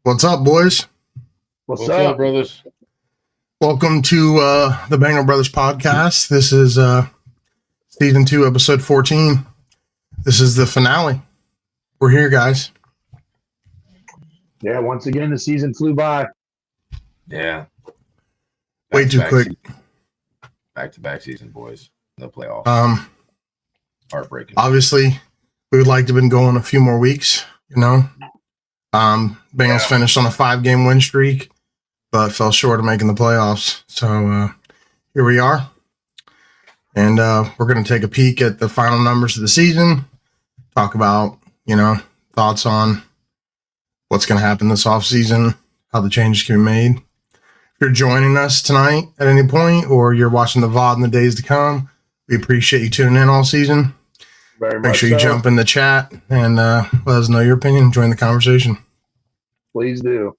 What's up, boys? What's up, brothers? Welcome to the Bengal Brothers podcast. This is season 2, episode 14. This is the finale. We're here, guys. Yeah, once again, the season flew by. Yeah. Way too quick. Back-to-back season, boys. No playoffs. Heartbreaking. Obviously, we would like to have been going a few more weeks, you know. Bengals finished on a 5-game win streak, but fell short of making the playoffs. So here we are. And we're going to take a peek at the final numbers of the season, talk about, thoughts on what's going to happen this offseason, how the changes can be made. If you're joining us tonight at any point, or you're watching the VOD in the days to come, we appreciate you tuning in all season. Make sure you jump in the chat and let us know your opinion. Join the conversation. Please do.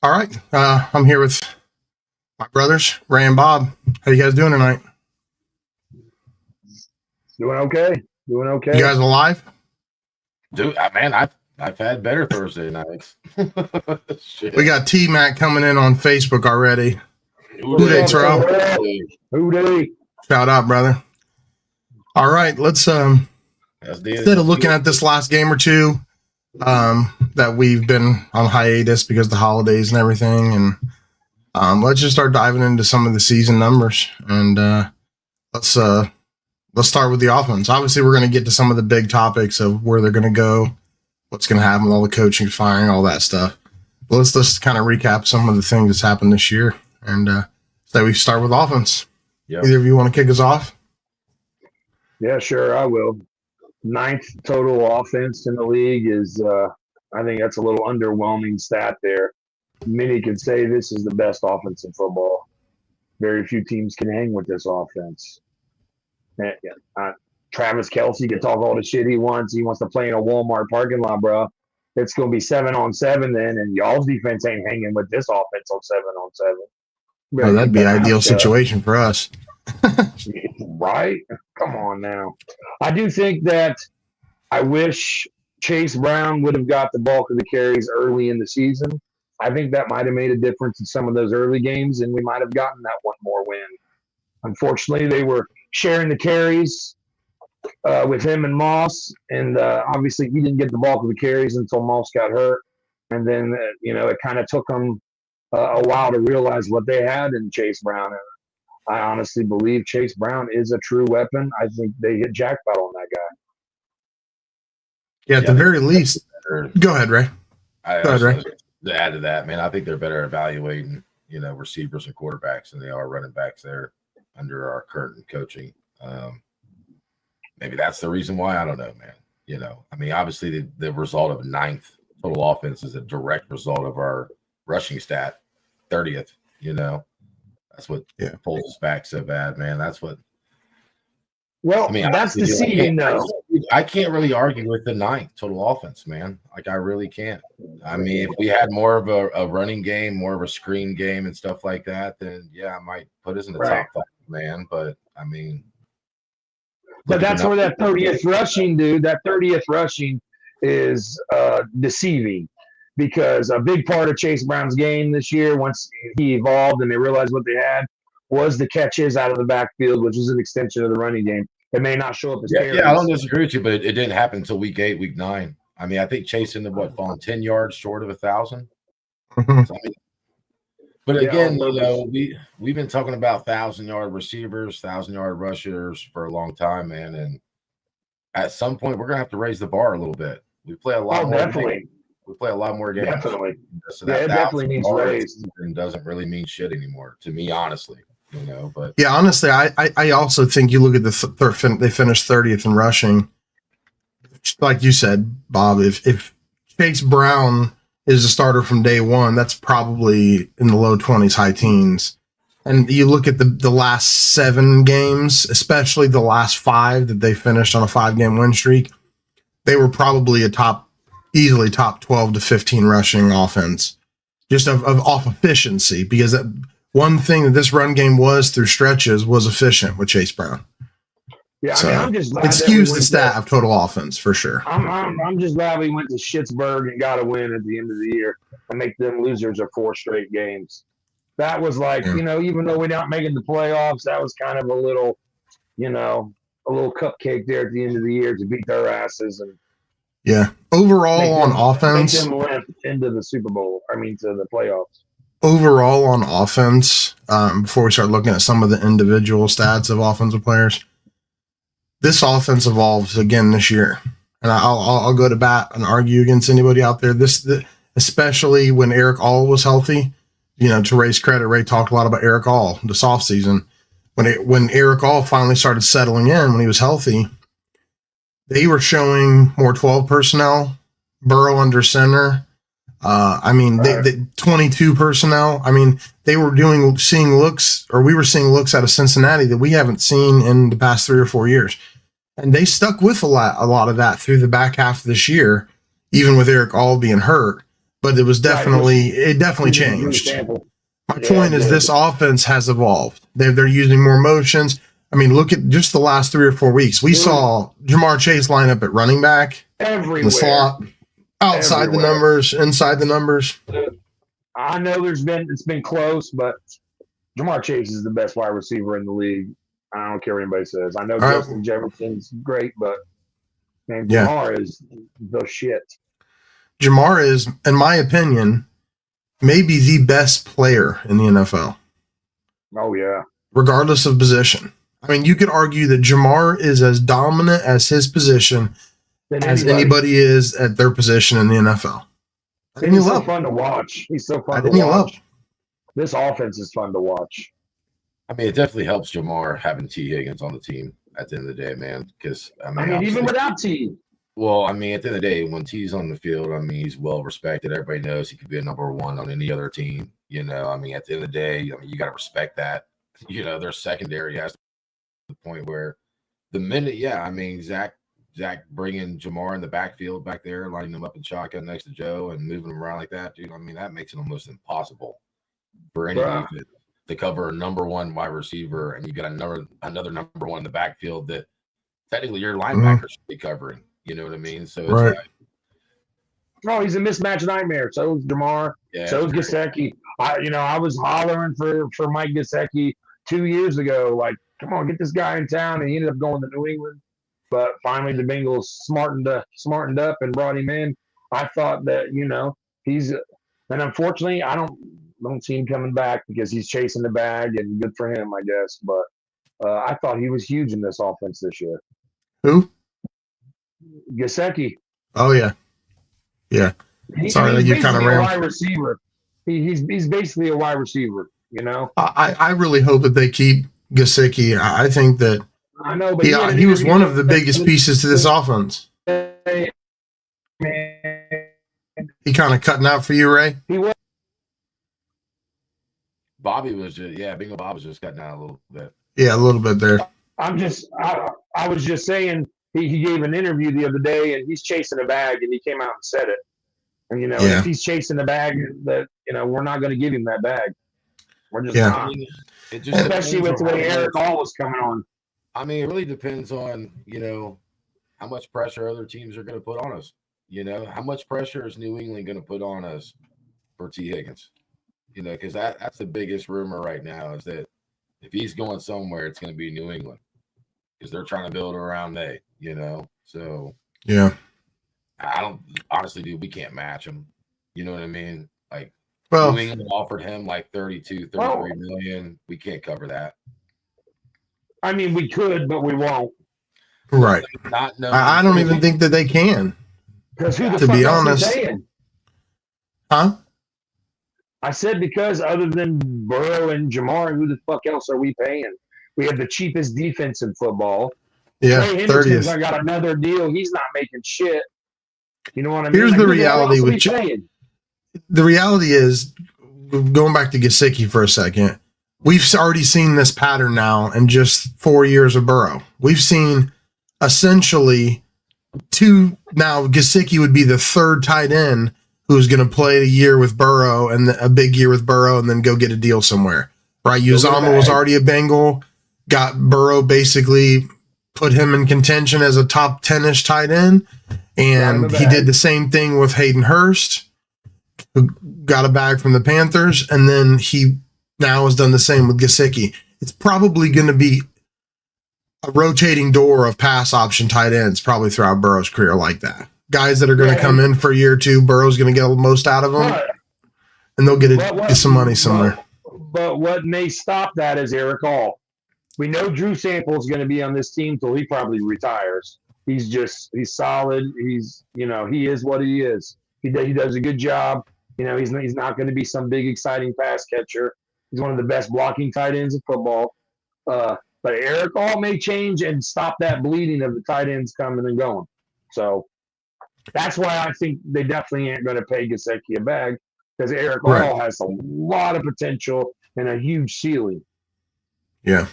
All right. I'm here with my brothers, Ray and Bob. How you guys doing tonight? Doing okay. You guys alive? Dude, man, I've had better Thursday nights. We got T-Mac coming in on Facebook already. Who day, Terrell? Who day? Shout out, brother. All right, let's instead of looking at this last game or two that we've been on hiatus because of the holidays and everything, and let's just start diving into some of the season numbers. And let's start with the offense. Obviously, we're going to get to some of the big topics of where they're going to go, what's going to happen with all the coaching, firing, all that stuff. But let's just kind of recap some of the things that's happened this year, and so we start with offense. Yep. Either of you want to kick us off? Yeah, sure, I will. 9th total offense in the league is, I think that's a little underwhelming stat there. Many could say this is the best offense in football. Very few teams can hang with this offense. Travis Kelce can talk all the shit he wants. He wants to play in a Walmart parking lot, bro. It's going to be 7-on-7 then, and y'all's defense ain't hanging with this offense on 7-on-7. Oh, that'd be an ideal situation for us. Right? Come on now. I do think that I wish Chase Brown would have got the bulk of the carries early in the season. I think that might have made a difference in some of those early games, and we might have gotten that one more win. Unfortunately, they were sharing the carries with him and Moss, and obviously he didn't get the bulk of the carries until Moss got hurt. And then, it kind of took them a while to realize what they had in Chase Brown. And I honestly believe Chase Brown is a true weapon. I think they hit jackpot on that guy. Yeah, at the very least. Go ahead, Ray. To add to that, man, I think they're better evaluating, receivers and quarterbacks than they are running backs there under our current coaching. Maybe that's the reason why. I don't know, man. Obviously the result of 9th total offense is a direct result of our rushing stat, 30th, That's what pulls us back so bad, man. That's what. Well, that's deceiving, though. I can't really argue with the 9th total offense, man. Like, I really can't. If we had more of a running game, more of a screen game and stuff like that, then, I might put us in the top 5, man. But, But that's where that 30th rushing, dude, that 30th rushing is deceiving. Because a big part of Chase Brown's game this year, once he evolved and they realized what they had, was the catches out of the backfield, which is an extension of the running game. It may not show up as carries. Yeah, I don't disagree with you, but it didn't happen until week 8, week 9. I think Chase ended up falling 10 yards short of 1,000. But again, we've been talking about 1,000-yard receivers, 1,000-yard rushers for a long time, man. And at some point, we're gonna have to raise the bar a little bit. We play a lot more. Definitely. We play a lot more games. Definitely. So that it definitely needs raised. Doesn't really mean shit anymore to me, honestly. But yeah, honestly, I also think you look at they finished 30th in rushing. Like you said, Bob, if Chase Brown is a starter from day one, that's probably in the low 20s, high teens. And you look at the last 7 games, especially the last 5 that they finished on a 5-game win streak, they were probably easily top 12 to 15 rushing offense, just of off efficiency, because one thing that this run game was through stretches was efficient with Chase Brown. Yeah, So I'm just glad it that we skews the went stat of total offense for sure. I'm just glad we went to Schittsburg and got a win at the end of the year and make them losers of 4 straight games. That was like, even though we're not making the playoffs, that was kind of a little cupcake there at the end of the year to beat their asses and Overall on make offense, them limp into the Super Bowl. I mean, to the playoffs. overall on offense, before we start looking at some of the individual stats of offensive players, this offense evolves again this year, and I'll go to bat and argue against anybody out there. Especially when Eric All was healthy. To Ray's credit, Ray talked a lot about Eric All this offseason. When Eric All finally started settling in, when he was healthy, they were showing more 12 personnel, Burrow under center. The 22 personnel. I mean, we were seeing looks out of Cincinnati that we haven't seen in the past 3 or 4 years. And they stuck with a lot of that through the back half of this year, even with Eric All being hurt. But it definitely changed. My point is this offense has evolved. They're using more motions. I mean, look at just the last 3 or 4 weeks. We saw Jamar Chase line up at running back, everywhere, in the slot, outside the numbers, inside the numbers. I know it's been close, but Jamar Chase is the best wide receiver in the league. I don't care what anybody says. I know Justin Jefferson's great, but man, Jamar is the shit. Jamar is, in my opinion, maybe the best player in the NFL. Oh, yeah. Regardless of position. I mean, you could argue that Jamar is as dominant as his position as anybody is at their position in the NFL. He's so fun to watch. He's so fun to watch. This offense is fun to watch. I mean, it definitely helps Jamar having T. Higgins on the team at the end of the day, man. Because even without T. Well, I mean, at the end of the day, when T's on the field, I mean, he's well respected. Everybody knows he could be a number 1 on any other team. I mean, at the end of the day, you got to respect that. Their secondary has to the point where the minute, Zach bringing Jamar in the backfield back there, lining him up in shotgun next to Joe and moving him around like that, dude. I mean, that makes it almost impossible for any defense to cover a number 1 wide receiver, and you got another number 1 in the backfield that technically your linebacker should be covering. You know what I mean? So it's he's a mismatch nightmare. So is Jamar. So is Gesicki. I was hollering for Mike Gesicki 2 years ago, like, come on, get this guy in town, and he ended up going to New England. But finally, the Bengals smartened up and brought him in. I thought that he's, and unfortunately, I don't see him coming back because he's chasing the bag, and good for him, I guess. But I thought he was huge in this offense this year. Who? Gesicki. Oh yeah. Sorry that you kind of ran. Wide receiver. He's basically a wide receiver. I really hope that they keep Gesicki. I think that. I know, but he was one of the biggest pieces to this offense. He kind of cutting out for you, Ray. He was. Bobby was Bingo Bob was just cutting out a little bit. Yeah, a little bit there. I was just saying. He gave an interview the other day, and he's chasing a bag, and he came out and said it. And if he's chasing a bag, that we're not going to give him that bag. We're just not. Especially with the way Eric All was coming on. I mean, it really depends on how much pressure other teams are going to put on us. How much pressure is New England going to put on us for T. Higgins? Because that's the biggest rumor right now is that if he's going somewhere, it's going to be New England because they're trying to build around May. So I don't honestly, dude, we can't match him. You know what I mean? Like, New England offered him like 33 million. We can't cover that. I mean, we could, but we won't. Right. I don't even think that they can. Because who the to fuck be else honest, are paying? Huh? I said because other than Burrow and Jamar, who the fuck else are we paying? We have the cheapest defense in football. Yeah, 30th. I got another deal. He's not making shit. You know what I mean? Here's the reality with the reality is, going back to Gesicki for a second, we've already seen this pattern now in just 4 years of Burrow. We've seen essentially now Gesicki would be the 3rd tight end who's going to play a year with Burrow and a big year with Burrow and then go get a deal somewhere. Right? Uzama was already a Bengal, got Burrow basically put him in contention as a top 10-ish tight end. And he did the same thing with Hayden Hurst, who got a bag from the Panthers. And then he now has done the same with Gesicki. It's probably going to be a rotating door of pass option tight ends probably throughout Burrow's career like that. Guys that are going to come in for a year or two, Burrow's going to get the most out of them, and they'll get some money somewhere. But what may stop that is Eric All. We know Drew Sample is going to be on this team till he probably retires. He's solid. He is what he is. He does a good job. He's not going to be some big exciting pass catcher. He's one of the best blocking tight ends in football. But Eric All may change and stop that bleeding of the tight ends coming and going. So that's why I think they definitely ain't going to pay Gesicki a bag, because Eric All has a lot of potential and a huge ceiling. Yeah.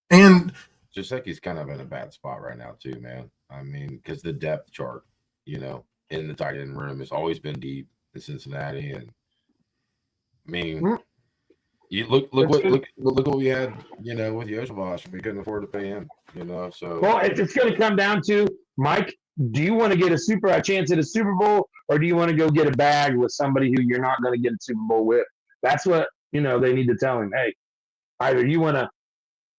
And Gesicki's kind of in a bad spot right now too, man. I mean, because the depth chart, in the tight end room has always been deep in Cincinnati, and I mean, you look what we had, with Yoshavash. We couldn't afford to pay him, So well, it's going to come down to, Mike, do you want to get a chance at a Super Bowl, or do you want to go get a bag with somebody who you're not going to get a Super Bowl with? That's what they need to tell him. Hey, either you want to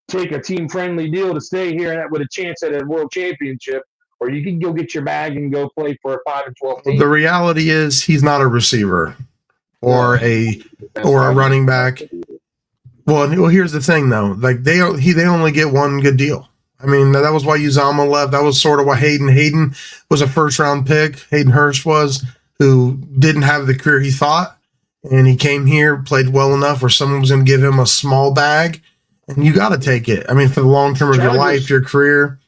take a team-friendly deal to stay here with a chance at a world championship, or you can go get your bag and go play for a 5-12 team. The reality is he's not a receiver or a running back. Well, here's the thing though. Like they only get one good deal. I mean, that was why Uzama left. That was sort of why Hayden was a first-round pick. Hayden Hurst was, who didn't have the career he thought, and he came here, played well enough where someone was going to give him a small bag, and you got to take it. I mean, for the long term of your life, your career.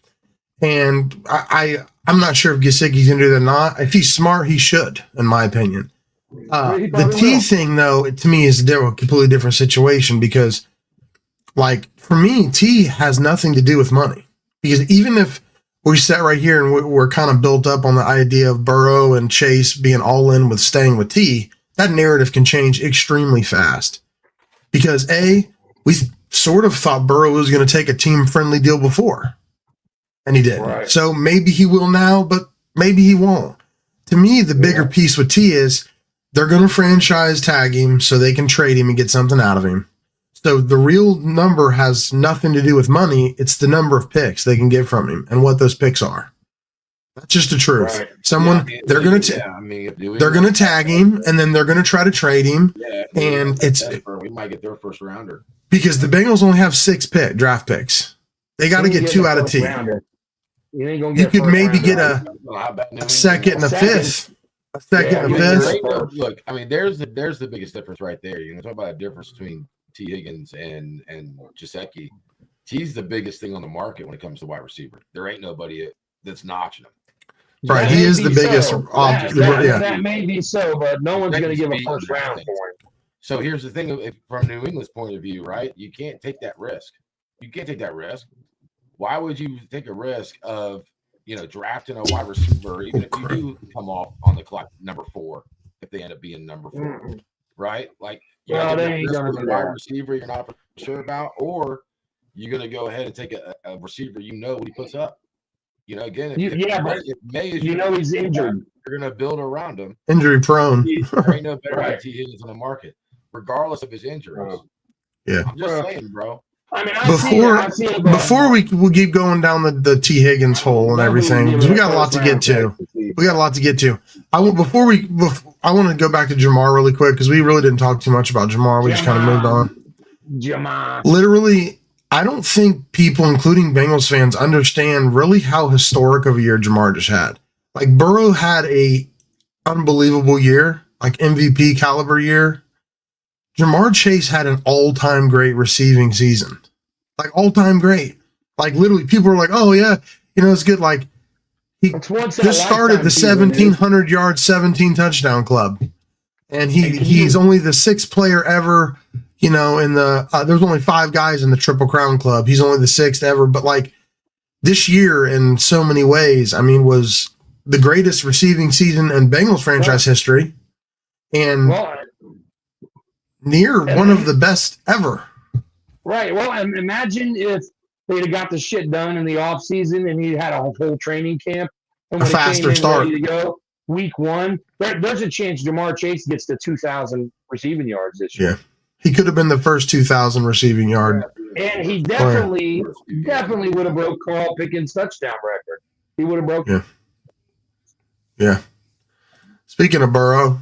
And I'm not sure if Gesicki's going to do that or not. If he's smart, he should, in my opinion. The T thing, though, to me is a completely different situation because, like, for me, T has nothing to do with money. Because even if we sat right here and we're kind of built up on the idea of Burrow and Chase being all in with staying with T, that narrative can change extremely fast. Because, we sort of thought Burrow was going to take a team-friendly deal before. And he did. Right. So maybe he will now, but maybe he won't. To me, the bigger piece with T is they're going to franchise tag him so they can trade him and get something out of him. So the real number has nothing to do with money. It's the number of picks they can get from him and what those picks are. That's just the truth. Right. They're going to tag him and then they're going to try to trade him. Yeah, and we might get their first rounder because the Bengals only have 6 draft picks. They got to get 2 out of T. You could maybe get a second and a fifth. A second and a fifth. Look, I mean, there's the biggest difference right there. You talk about a difference between T. Higgins and Gesicki. T's the biggest thing on the market when it comes to wide receiver. There ain't nobody that's notching him. Right, he is the biggest. That may be so, but no one's going to give a first round for him. So here's the thing: from New England's point of view, right? You can't take that risk. Why would you take a risk of, drafting a wide receiver, even if you do come off on the clock number 4, if they end up being number 4, right? Like, they ain't going to wide receiver you're not sure about, or you're going to go ahead and take a receiver what he puts up. Again, he's injured. You're going to build around him. Injury prone. There ain't no better than T. Higgins on the market, regardless of his injuries. Yeah. I'm just saying, bro. I mean, before we keep going down the T. Higgins hole and everything, because we got a lot to get to. I want to go back to Jamar really quick because we really didn't talk too much about Jamar. We just kind of moved on. Jamar. Literally, I don't think people, including Bengals fans, understand really how historic of a year Jamar just had. Like, Burrow had a unbelievable year, like MVP caliber year. Jamar Chase had an all-time great receiving season. Like, all-time great. Like, literally, people were like, oh, yeah, it's good. Like, he just started the 1,700-yard, 17-touchdown club. And he's only the 6th player ever, in the there's only 5 guys in the Triple Crown Club. He's only the 6th ever. But, like, this year, in so many ways, I mean, was the greatest receiving season in Bengals franchise history. And near one of the best ever. Right. Well, imagine if they'd have got the shit done in the offseason, and he had a whole training camp. And A when he faster came in start. ready to go, week one, there's a chance Jamar Chase gets to 2,000 receiving yards this year. Yeah. He could have been the first 2,000 receiving yard. And he definitely would have broke Carl Pickens' touchdown record. He would have broke. Yeah. Speaking of Burrow,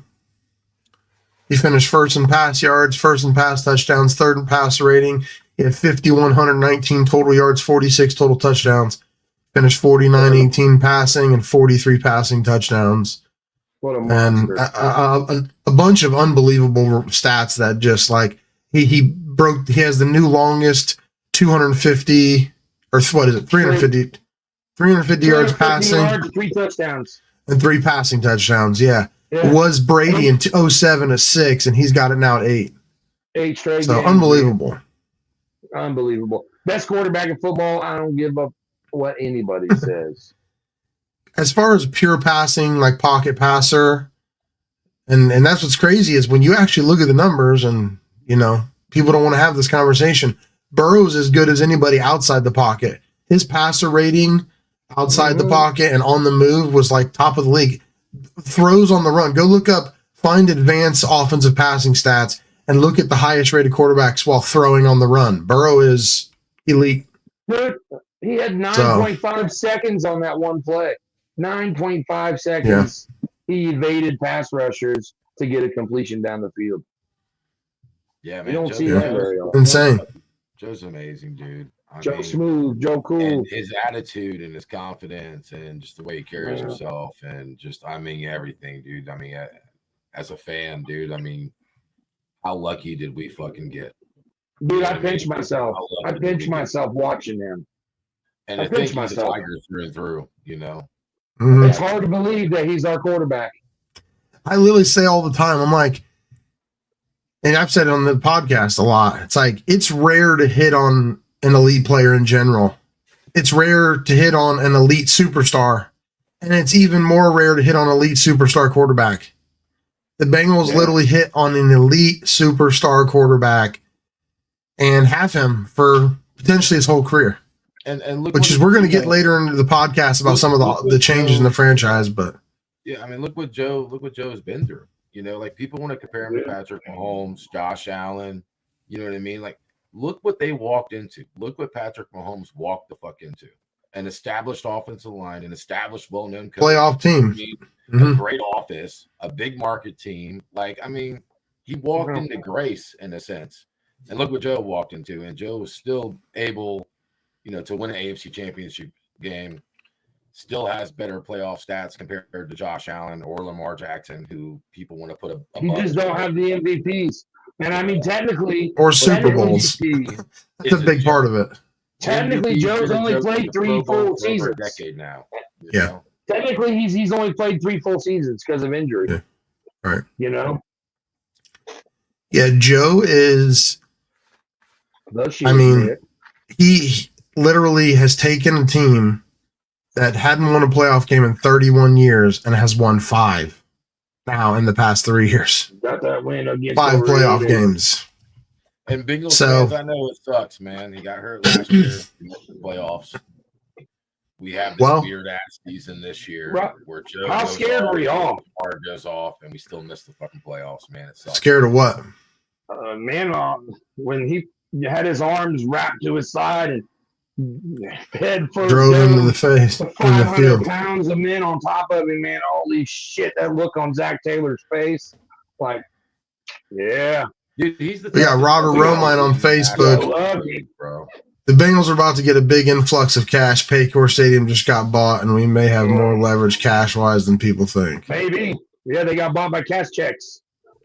he finished first in pass yards, first in pass touchdowns, third in pass rating. He had 5,119 total yards, 46 total touchdowns. Finished 49-18 passing and 43 passing touchdowns. What a And monster. a bunch of unbelievable stats that just like he has the new longest 250 or what is it 350 yards passing yards, 3 touchdowns and 3 passing touchdowns. Yeah. It was Brady in 07 at 6 and he's got it now at 8. 8 straight So games. unbelievable. Best quarterback in football. I don't give up what anybody says. As far as pure passing, like pocket passer, and that's what's crazy is when you actually look at the numbers and, people don't want to have this conversation. Burrow's as good as anybody outside the pocket. His passer rating outside the pocket and on the move was like top of the league. Throws on the run. Go look up, find advanced offensive passing stats and look at the highest rated quarterbacks while throwing on the run. Burrow is elite. Dude, he had 9.5 seconds on that one play. 9.5 seconds. Yeah. He evaded pass rushers to get a completion down the field. Yeah, man. You don't see that very often. Insane. Joe's amazing, dude. Joe smooth, Joe cool. And his attitude and his confidence and just the way he carries himself and just, everything, dude. As a fan, dude, how lucky did we fucking get? Dude, I pinch myself. I pinch myself watching him. And I think he's a Tiger through and through, Mm-hmm. It's hard to believe that he's our quarterback. I literally say all the time, I'm like, and I've said it on the podcast a lot, it's like, it's rare to hit on an elite player in general. It's rare to hit on an elite superstar. And it's even more rare to hit on an elite superstar quarterback. The Bengals literally hit on an elite superstar quarterback and have him for potentially his whole career. And look, which is we're going to get later into the podcast about some of the changes in the franchise, but look what Joe has been through. Like people want to compare him to Patrick Mahomes, Josh Allen. You know what I mean? Like, look what they walked into. Look what Patrick Mahomes walked the fuck into. An established offensive line, an established, well-known playoff team, a great office, a big market team. Like, he walked into grace in a sense. And look what Joe walked into, and Joe was still able, to win an AFC championship game, still has better playoff stats compared to Josh Allen or Lamar Jackson, who people want to put He just don't have the MVPs. And technically, or Super Bowls. That's a big part of it. Technically, Joe's only played 3 full seasons. A decade now. Yeah. Technically, he's only played 3 full seasons because of injury. Yeah. Right. Yeah, Joe is. He literally has taken a team that hadn't won a playoff game in 31 years and has won 5 now in the past 3 years. Got that win against 5 playoff games. And Bengals fans, I know it sucks, man. He got hurt last year in the playoffs. We have this weird ass season this year where Joe. How scared were y'all? Lamar goes off, and we still miss the fucking playoffs, man. It sucks. Scared of what? When he had his arms wrapped to his side and head first drove into the face in the 500 pounds of men on top of him, man. Holy shit! That look on Zach Taylor's face, like, yeah. Dude, we got Robert Romine on Facebook. Bro. The Bengals are about to get a big influx of cash. Paycor Stadium just got bought, and we may have more leverage cash-wise than people think. Maybe. Yeah, they got bought by cash checks.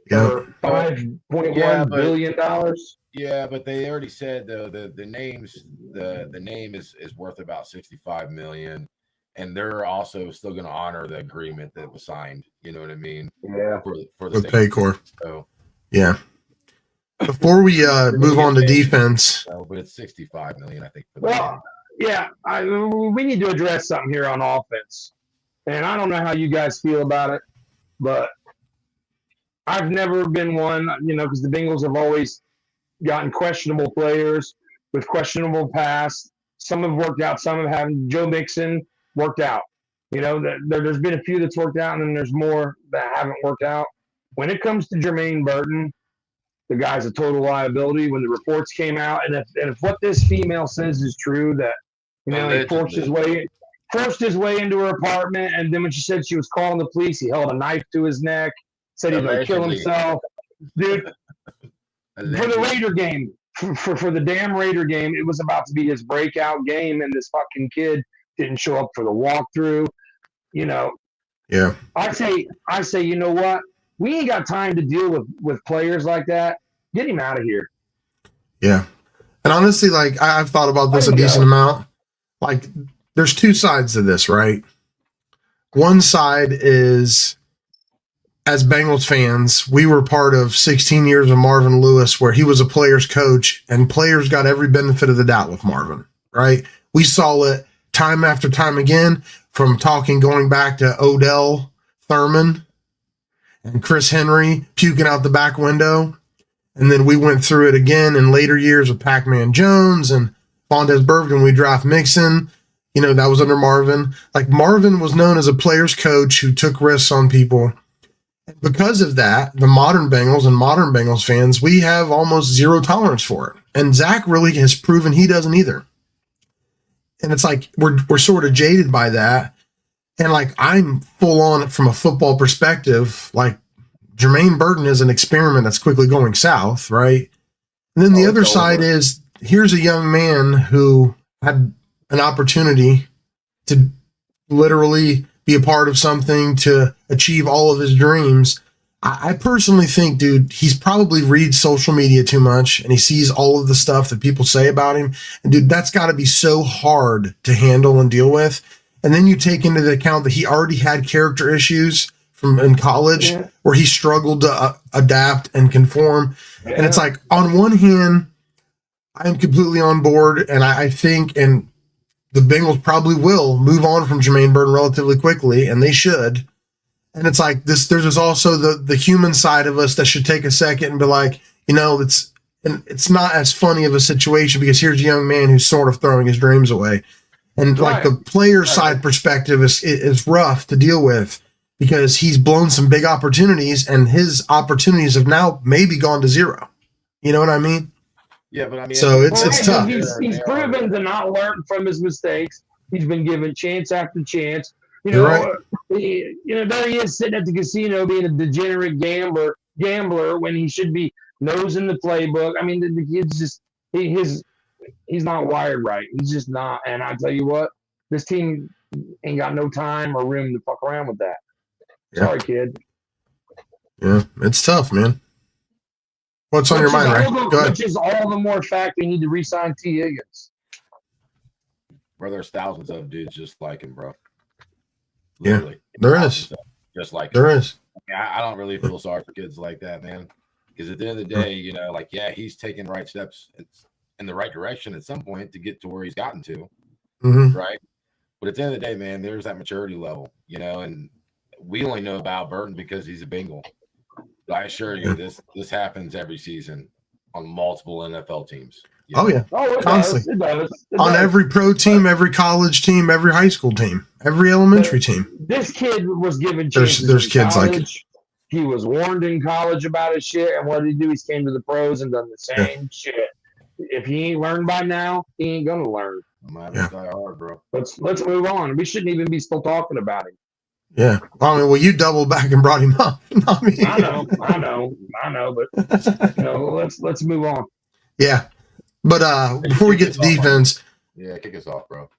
Yeah. $5.1 billion. Yeah, but they already said the name is worth about $65 million, and they're also still going to honor the agreement that was signed. You know what I mean? Yeah. For the Paycor. So yeah. Before we move on to defense, but it's $65 million, I think. We need to address something here on offense, and I don't know how you guys feel about it, but I've never been one, because the Bengals have always gotten questionable players with questionable past, Some have worked out, some have haven't. Joe Mixon worked out. There's been a few that's worked out, and then there's more that haven't worked out. When it comes to Jermaine Burton, the guy's a total liability. When the reports came out, and if what this female says is true, that he forced his way into her apartment, and then when she said she was calling the police, he held a knife to his neck, said he's going to kill himself. Dude, for the Raider game, for the damn Raider game, it was about to be his breakout game, and this fucking kid didn't show up for the walkthrough. Yeah. I say, you know what? We ain't got time to deal with players like that. Get him out of here. Yeah. And honestly, like, I've thought about this a decent amount. Like, there's two sides to this, right? One side is, as Bengals fans, we were part of 16 years of Marvin Lewis, where he was a player's coach, and players got every benefit of the doubt with Marvin, right? We saw it time after time again, from going back to Odell Thurman and Chris Henry puking out the back window. And then we went through it again in later years with Pac-Man Jones and Vondez Burfict. We draft Mixon. That was under Marvin. Like, Marvin was known as a player's coach who took risks on people. And because of that, the modern Bengals and modern Bengals fans, we have almost zero tolerance for it. And Zach really has proven he doesn't either. And it's like, we're sort of jaded by that. And like, I'm full on from a football perspective. Like, Jermaine Burton is an experiment that's quickly going south, right? And then the other side is, here's a young man who had an opportunity to literally be a part of something, to achieve all of his dreams. I personally think, dude, he's probably reads social media too much, and he sees all of the stuff that people say about him. And dude, that's got to be so hard to handle and deal with. And then you take into the account that he already had character issues from in college, where he struggled to adapt and conform. Yeah. And it's like, on one hand, I'm completely on board, and I think, and the Bengals probably will move on from Jermaine Burton relatively quickly, and they should. And it's like this. There's also the human side of us that should take a second and be like, it's not as funny of a situation, because here's a young man who's sort of throwing his dreams away. And like, the player side perspective is rough to deal with, because he's blown some big opportunities, and his opportunities have now maybe gone to zero. You know what I mean? Yeah, but I mean, so it's tough. He's proven to not learn from his mistakes. He's been given chance after chance. Right. There he is sitting at the casino being a degenerate gambler when he should be nosing the playbook. I mean, the kid's just he's not wired right. He's just not. And I tell you what, this team ain't got no time or room to fuck around with that. Yeah. Sorry, kid. Yeah, it's tough, man. What's on your mind, right? Go ahead. Which is all the more fact we need to re-sign T. Higgins. Bro, there's thousands of dudes just like him, bro. Literally. Yeah, there is. Just like there is. I don't really feel sorry for kids like that, man. Because at the end of the day, he's taking right steps in the right direction at some point to get to where he's gotten to, right? But at the end of the day, man, there's that maturity level, and we only know about Burton because he's a Bengal. But I assure you, this happens every season on multiple NFL teams. Oh, yeah. Constantly. It does. On every pro team, every college team, every high school team, every elementary team. This kid was given chances. There's kids like it. He was warned in college about his shit, and what did he do? He came to the pros and done the same shit. If he ain't learned by now, he ain't gonna learn. Die hard, bro. Let's move on. We shouldn't even be still talking about him. Yeah. Well, you doubled back and brought him up. Not me. I know. But let's move on. Yeah. But before we get to defense, kick us off, bro.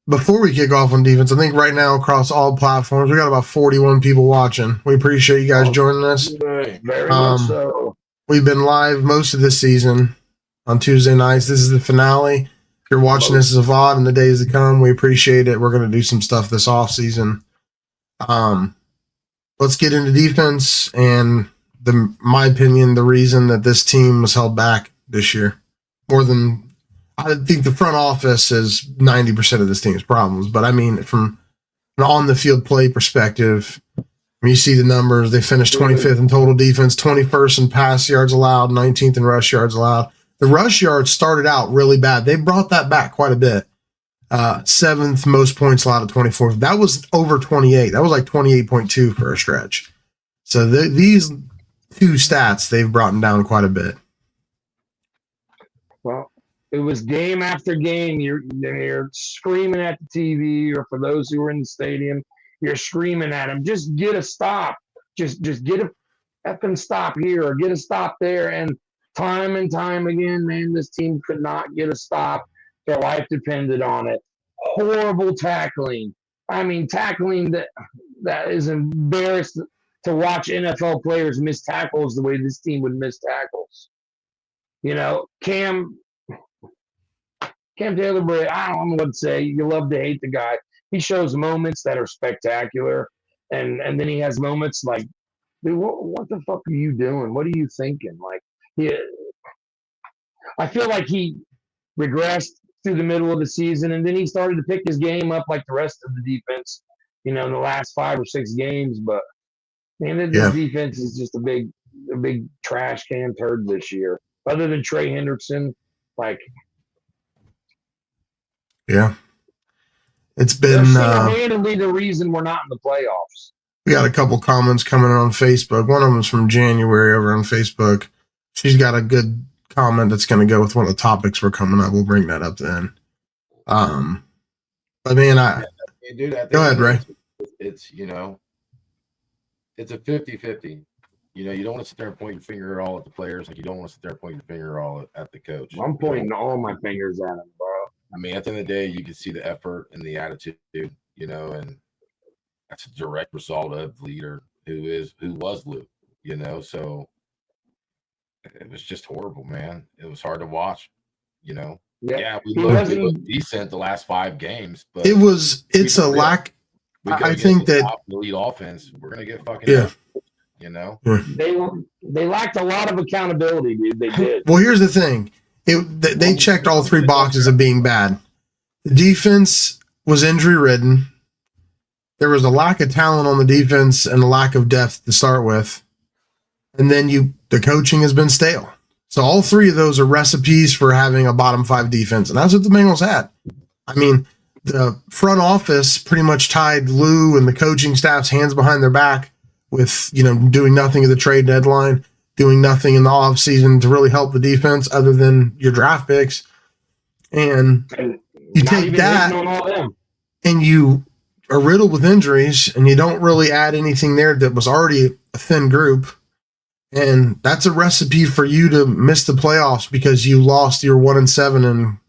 Before we kick off on defense, I think right now across all platforms, we got about 41 people watching. We appreciate you guys joining us. Very much so. We've been live most of this season on Tuesday nights. This is the finale. If you're watching this as a VOD in the days to come, we appreciate it. We're going to do some stuff this off season. Let's get into defense and my opinion, the reason that this team was held back this year more than I think the front office is 90% of this team's problems. But I mean, from an on the field play perspective, when you see the numbers, they finished 25th in total defense, 21st in pass yards allowed, 19th in rush yards allowed. The rush yards started out really bad. They brought that back quite a bit. 7th most points allowed at 24. That was over 28. That was like 28.2 for a stretch. So these two stats they've brought down quite a bit. Well, it was game after game. You're screaming at the TV, or for those who were in the stadium, you're screaming at them. Just get a stop. Just get a effing stop here or get a stop there. And time again, man, this team could not get a stop. Their life depended on it. Horrible tackling. I mean, tackling that is embarrassed to watch NFL players miss tackles the way this team would miss tackles. You know, Cam Taylor, I don't know what to say. You love to hate the guy. He shows moments that are spectacular, and then he has moments like, dude, what the fuck are you doing? What are you thinking? Like, I feel like he regressed through the middle of the season, and then he started to pick his game up like the rest of the defense, in the last 5 or 6 games. But man, this defense is just a big trash can turd this year. Other than Trey Hendrickson, like, yeah, it's they're been single-handedly the reason we're not in the playoffs. We got a couple comments coming in on Facebook. One of them is from January over on Facebook. She's got a good comment that's going to go with one of the topics we're coming up. We'll bring that up then. But man, go ahead, Ray. It's it's a 50-50. You don't want to sit there and point your finger all at the players, like you don't want to sit there and point your finger all at the coach. I'm pointing all my fingers at him, bro. I mean, at the end of the day, you can see the effort and the attitude, and that's a direct result of the leader who was Luke, so it was just horrible, man. It was hard to watch, Yeah, we looked decent the last 5 games, but it's a lack. I think that the lead offense, we're gonna get fucking They lacked a lot of accountability, dude. They did. Well, here's the thing. They checked all 3 boxes of being bad. The defense was injury-ridden. There was a lack of talent on the defense and a lack of depth to start with. And then the coaching has been stale. So all 3 of those are recipes for having a bottom 5 defense. And that's what the Bengals had. I mean, the front office pretty much tied Lou and the coaching staff's hands behind their back with, doing nothing at the trade deadline, doing nothing in the offseason to really help the defense other than your draft picks. And you take that and you are riddled with injuries and you don't really add anything there that was already a thin group. And that's a recipe for you to miss the playoffs because you lost your 1-7 in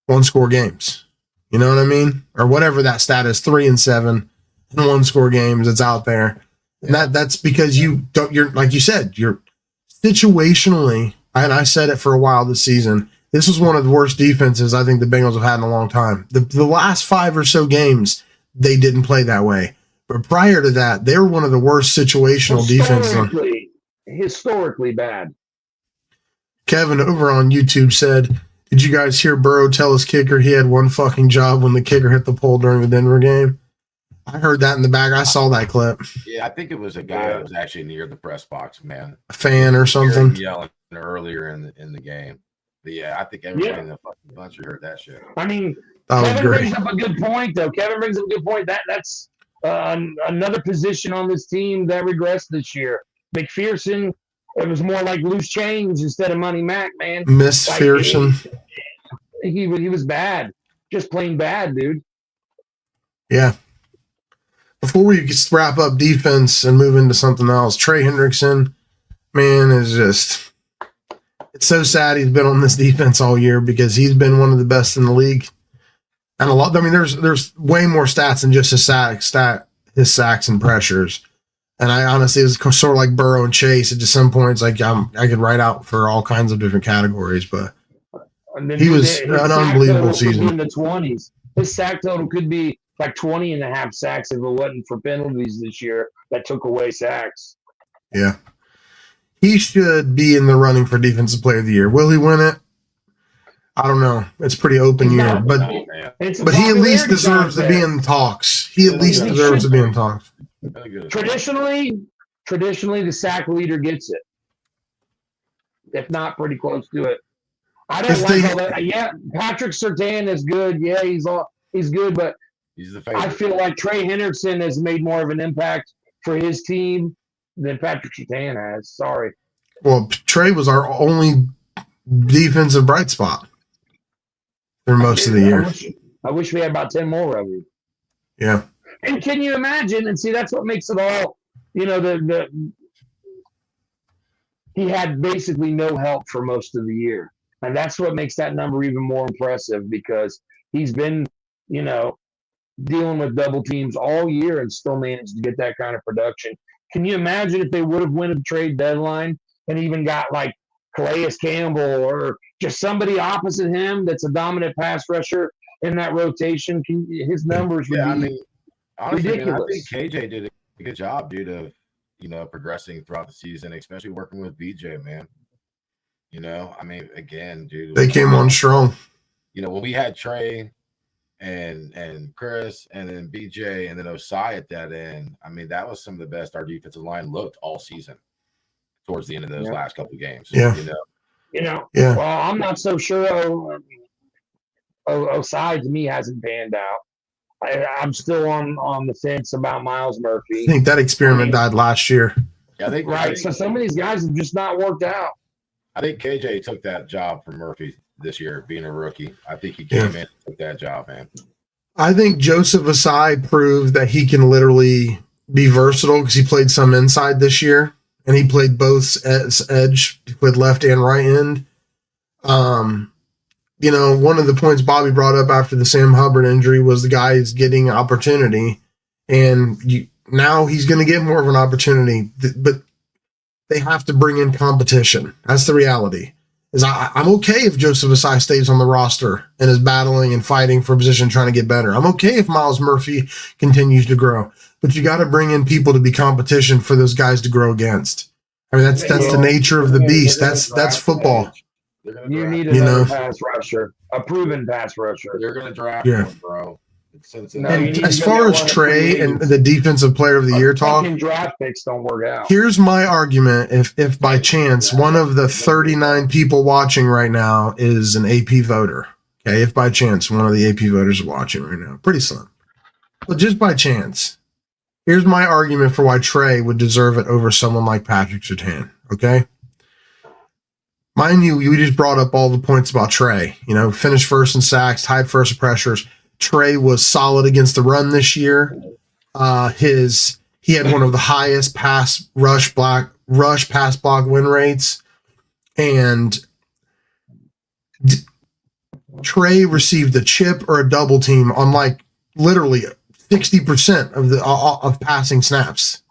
1-score games. You know what I mean? Or whatever that stat is, 3-7 in 1-score games that's out there. And that's because you're like you said, you're situationally, and I said it for a while this season, this was one of the worst defenses I think the Bengals have had in a long time. The last 5 or so games, they didn't play that way. But prior to that, they were one of the worst situational defenses. Historically bad. Kevin over on YouTube said, did you guys hear Burrow tell his kicker he had one fucking job when the kicker hit the pole during the Denver game? I heard that in the back. I saw that clip. Yeah, I think it was a guy that was actually near the press box, man. A fan or something. Yelling earlier in the game. But yeah, I think everybody in the fucking country heard that shit. I mean, Kevin brings up a good point, though. That's another position on this team that regressed this year. McPherson, it was more like loose change instead of Money Mac, man. Miss Pearson. He was bad. Just plain bad, dude. Yeah. Before we wrap up defense and move into something else, Trey Hendrickson, man, is just, it's so sad he's been on this defense all year because he's been one of the best in the league. And there's way more stats than just his sacks and pressures. And I honestly, it was sort of like Burrow and Chase. At some points, I could write out for all kinds of different categories, but he was an unbelievable season. In the 20s, his sack total could be like 20 and a half sacks if it wasn't for penalties this year that took away sacks. Yeah. He should be in the running for Defensive Player of the Year. Will he win it? I don't know. It's a pretty open year, but he at least deserves to be in talks. He at least deserves to be in talks. Traditionally, the sack leader gets it. If not, pretty close to it. I don't like all that. Yeah, Patrick Surtain is good. Yeah, he's good, but he's the favorite. I feel like Trey Hendrickson has made more of an impact for his team than Patrick Surtain has. Sorry. Well, Trey was our only defensive bright spot for most of the year. I wish we had about 10 more of you. Yeah. And can you imagine? And see, that's what makes it all, he had basically no help for most of the year. And that's what makes that number even more impressive because he's been, dealing with double teams all year and still managed to get that kind of production. Can you imagine if they would have won a trade deadline and even got like Calais Campbell or just somebody opposite him that's a dominant pass rusher in that rotation? His numbers would be honestly, ridiculous. I think KJ did a good job, dude, of progressing throughout the season, especially working with BJ, man. Again, dude, they came on strong. When we had Trey and Chris and then BJ and then Osai at that end, that was some of the best our defensive line looked all season towards the end of those last couple of games. Yeah. Well, I'm not so sure Osai to me hasn't panned out. I'm still on the fence about Miles Murphy. I think that experiment died last year. Yeah, so some of these guys have just not worked out. I think KJ took that job from Murphy this year, being a rookie. I think he came in and took that job, man. I think Joseph Asai proved that he can literally be versatile because he played some inside this year, and he played both edge, he played left and right end. One of the points Bobby brought up after the Sam Hubbard injury was the guy is getting opportunity, and now he's going to get more of an opportunity, but they have to bring in competition. That's the reality. I'm okay if Joseph Asai stays on the roster and is battling and fighting for a position, trying to get better. I'm okay if Miles Murphy continues to grow, but you got to bring in people to be competition for those guys to grow against. That's the nature of the beast. That's football. You need another pass rusher, a proven pass rusher. They're going to draft one, bro. And as far as Trey and the defensive player of the year talk, draft picks don't work out. Here's my argument. If by chance one of the 39 people watching right now is an AP voter, okay, if by chance one of the AP voters is watching right now, pretty slim, but just by chance, here's my argument for why Trey would deserve it over someone like Patrick Surtain, okay? Mind you, we just brought up all the points about Trey. Finished first in sacks, tied first in pressures. Trey was solid against the run this year. He had one of the highest pass block win rates, and Trey received a chip or a double team on like literally 60% of passing snaps.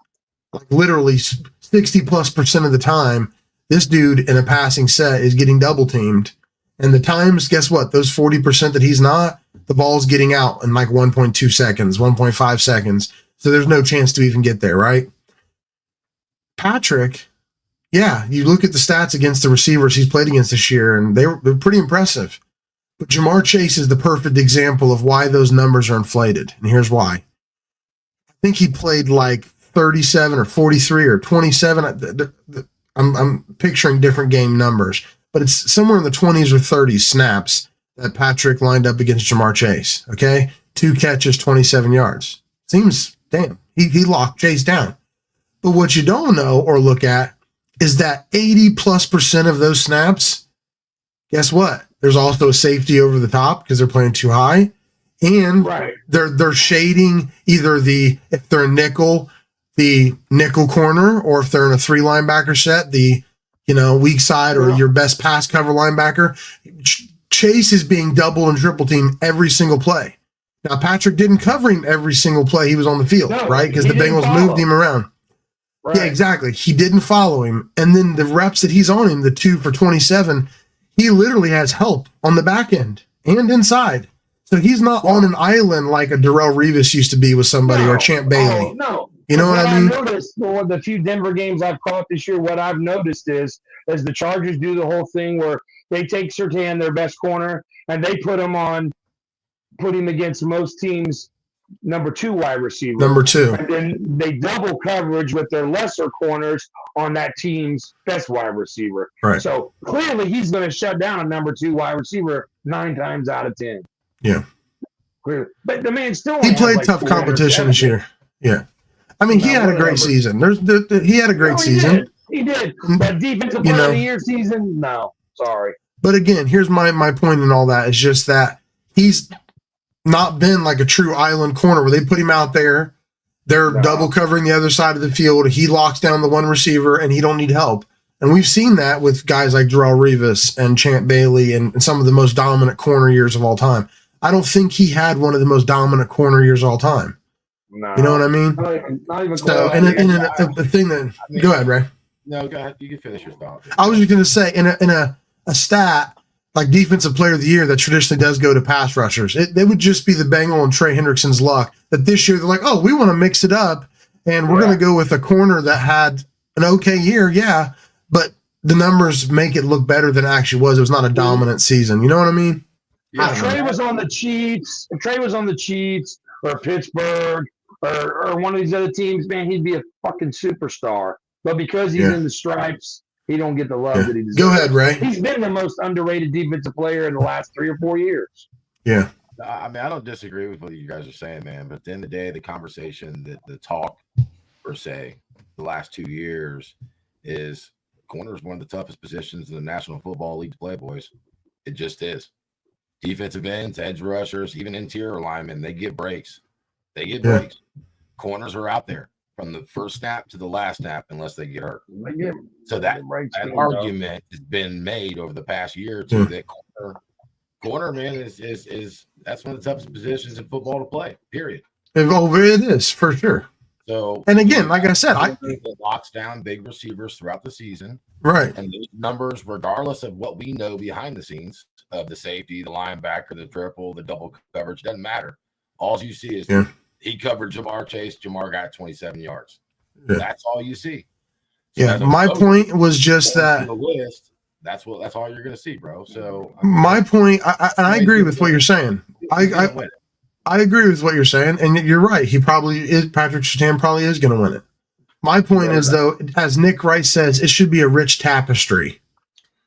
Like literally 60+% of the time, this dude in a passing set is getting double teamed. And the times, guess what? Those 40% that he's not, the ball's getting out in like 1.2 seconds, 1.5 seconds. So there's no chance to even get there, right? Patrick, you look at the stats against the receivers he's played against this year, and they're pretty impressive. But Jamar Chase is the perfect example of why those numbers are inflated. And here's why. I think he played like 37 or 43 or 27. I'm picturing different game numbers, but it's somewhere in the 20s or 30s snaps that Patrick lined up against Jamar Chase. Okay. 2 catches, 27 yards. Seems damn. He locked Chase down. But what you don't know or look at is that 80+% of those snaps, guess what? There's also a safety over the top because they're playing too high. And they're shading either if they're a nickel, the nickel corner, or if they're in a 3 linebacker set, the weak side or your best pass cover linebacker. Chase is being double and triple teamed every single play. Now, Patrick didn't cover him every single play he was on the field, right? Because the Bengals moved him around. Right. Yeah, exactly. He didn't follow him. And then the reps that he's on him, the 2 for 27, he literally has help on the back end and inside. So he's not on an island like a Darrelle Revis used to be with somebody or Champ Bailey. No. You know what I mean? I've noticed for the few Denver games I've caught this year, what I've noticed is the Chargers do the whole thing where they take Surtain, their best corner, and they put him against most teams number 2 wide receiver. Number 2. And then they double coverage with their lesser corners on that team's best wide receiver. Right. So clearly he's going to shut down a number 2 wide receiver 9 times out of 10. Yeah. Clearly. But the man still He played tough competition this year. Yeah. I mean, he had a great season. He had a great season. He did. But defensive player of the year season, no. Sorry. But again, here's my point in all that is just that he's not been like a true island corner where they put him out there. They're double covering the other side of the field. He locks down the one receiver and he don't need help. And we've seen that with guys like Darrelle Revis and Champ Bailey and some of the most dominant corner years of all time. I don't think he had one of the most dominant corner years of all time. No. You know what I mean? Not even so, and the thing that go ahead, Ray. No, go ahead. You can finish your thought. I was just going to say, in a stat like defensive player of the year that traditionally does go to pass rushers, it would just be the Bengal and Trey Hendrickson's luck that this year they're like, oh, we want to mix it up, and we're going to go with a corner that had an okay year, but the numbers make it look better than it actually was. It was not a dominant season. You know what I mean? Yeah, if Trey was on the Chiefs or Pittsburgh or one of these other teams, man, he'd be a fucking superstar. But because he's in the stripes, he don't get the love that he deserves. Go ahead, Ray. He's been the most underrated defensive player in the last 3 or 4 years. Yeah. I mean, I don't disagree with what you guys are saying, man. But at the end of the day, the conversation, the talk, per se, the last 2 years is corner is one of the toughest positions in the National Football League to play, boys. It just is. Defensive ends, edge rushers, even interior linemen, they get breaks. Breaks. Corners are out there from the first snap to the last snap unless they get hurt. So that argument has been made over the past year or two that corner man is that's one of the toughest positions in football to play. Period. It is for sure. So, and again, like I said, I think it locks down big receivers throughout the season, right? And these numbers, regardless of what we know behind the scenes of the safety, the linebacker, the triple, the double coverage, doesn't matter. All you see is he covered Jamar Chase. Jamar got 27 yards. Yeah. That's all you see. So my point was just that the list. That's all you're going to see, bro. So my point, I agree with what you're saying. I agree with what you're saying, and you're right. He probably is. Patrick Surtain probably is going to win it. My point is, though, as Nick Rice says, it should be a rich tapestry.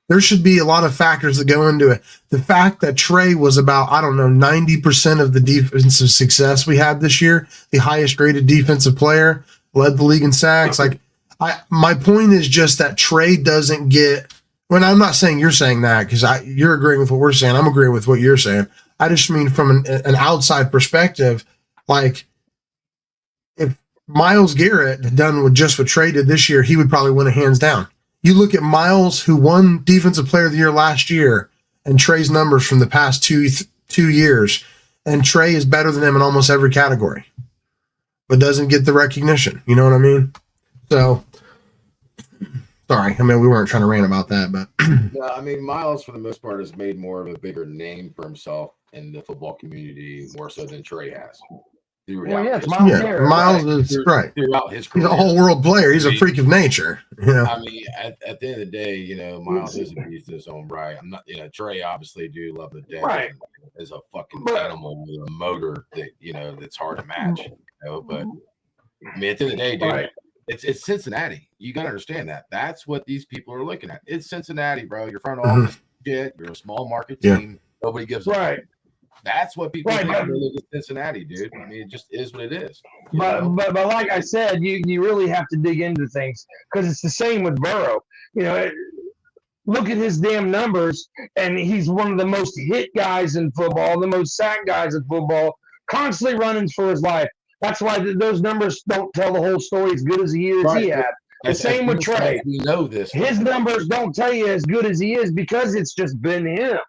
There should be a lot of factors that go into it. The fact that Trey was about, 90% of the defensive success we had this year, the highest rated defensive player, led the league in sacks. My point is just that Trey doesn't get. When I'm not saying you're saying that because you're agreeing with what we're saying. I'm agreeing with what you're saying. I just mean from an outside perspective, like if Myles Garrett had done what Trey did this year, he would probably win it hands down. You look at Myles, who won Defensive Player of the Year last year, and Trey's numbers from the past two years, and Trey is better than him in almost every category, but doesn't get the recognition. You know what I mean? So, sorry. I mean, we weren't trying to rant about that, but yeah, I mean, Myles, for the most part, has made more of a bigger name for himself in the football community, more so than Trey has. Miles is right. Throughout his career. He's a whole world player. He's a freak of nature. Yeah. I mean, at the end of the day, Miles is a beast in his own right. I'm not, Trey obviously do love the day. Right. Is a fucking animal with a motor that that's hard to match. But I mean, at the end of the day, dude, it's Cincinnati. You gotta understand that. That's what these people are looking at. It's Cincinnati, bro. Your front office shit. You're a small market team. Nobody gives a fuck. That's what people think when they look at Cincinnati, dude. I mean, it just is what it is. But like I said, you really have to dig into things because it's the same with Burrow. Look at his damn numbers, and he's one of the most hit guys in football, the most sacked guys in football, constantly running for his life. That's why those numbers don't tell the whole story as good as he had. The same with Trey. We know this. His numbers don't tell you as good as he is because it's just been him.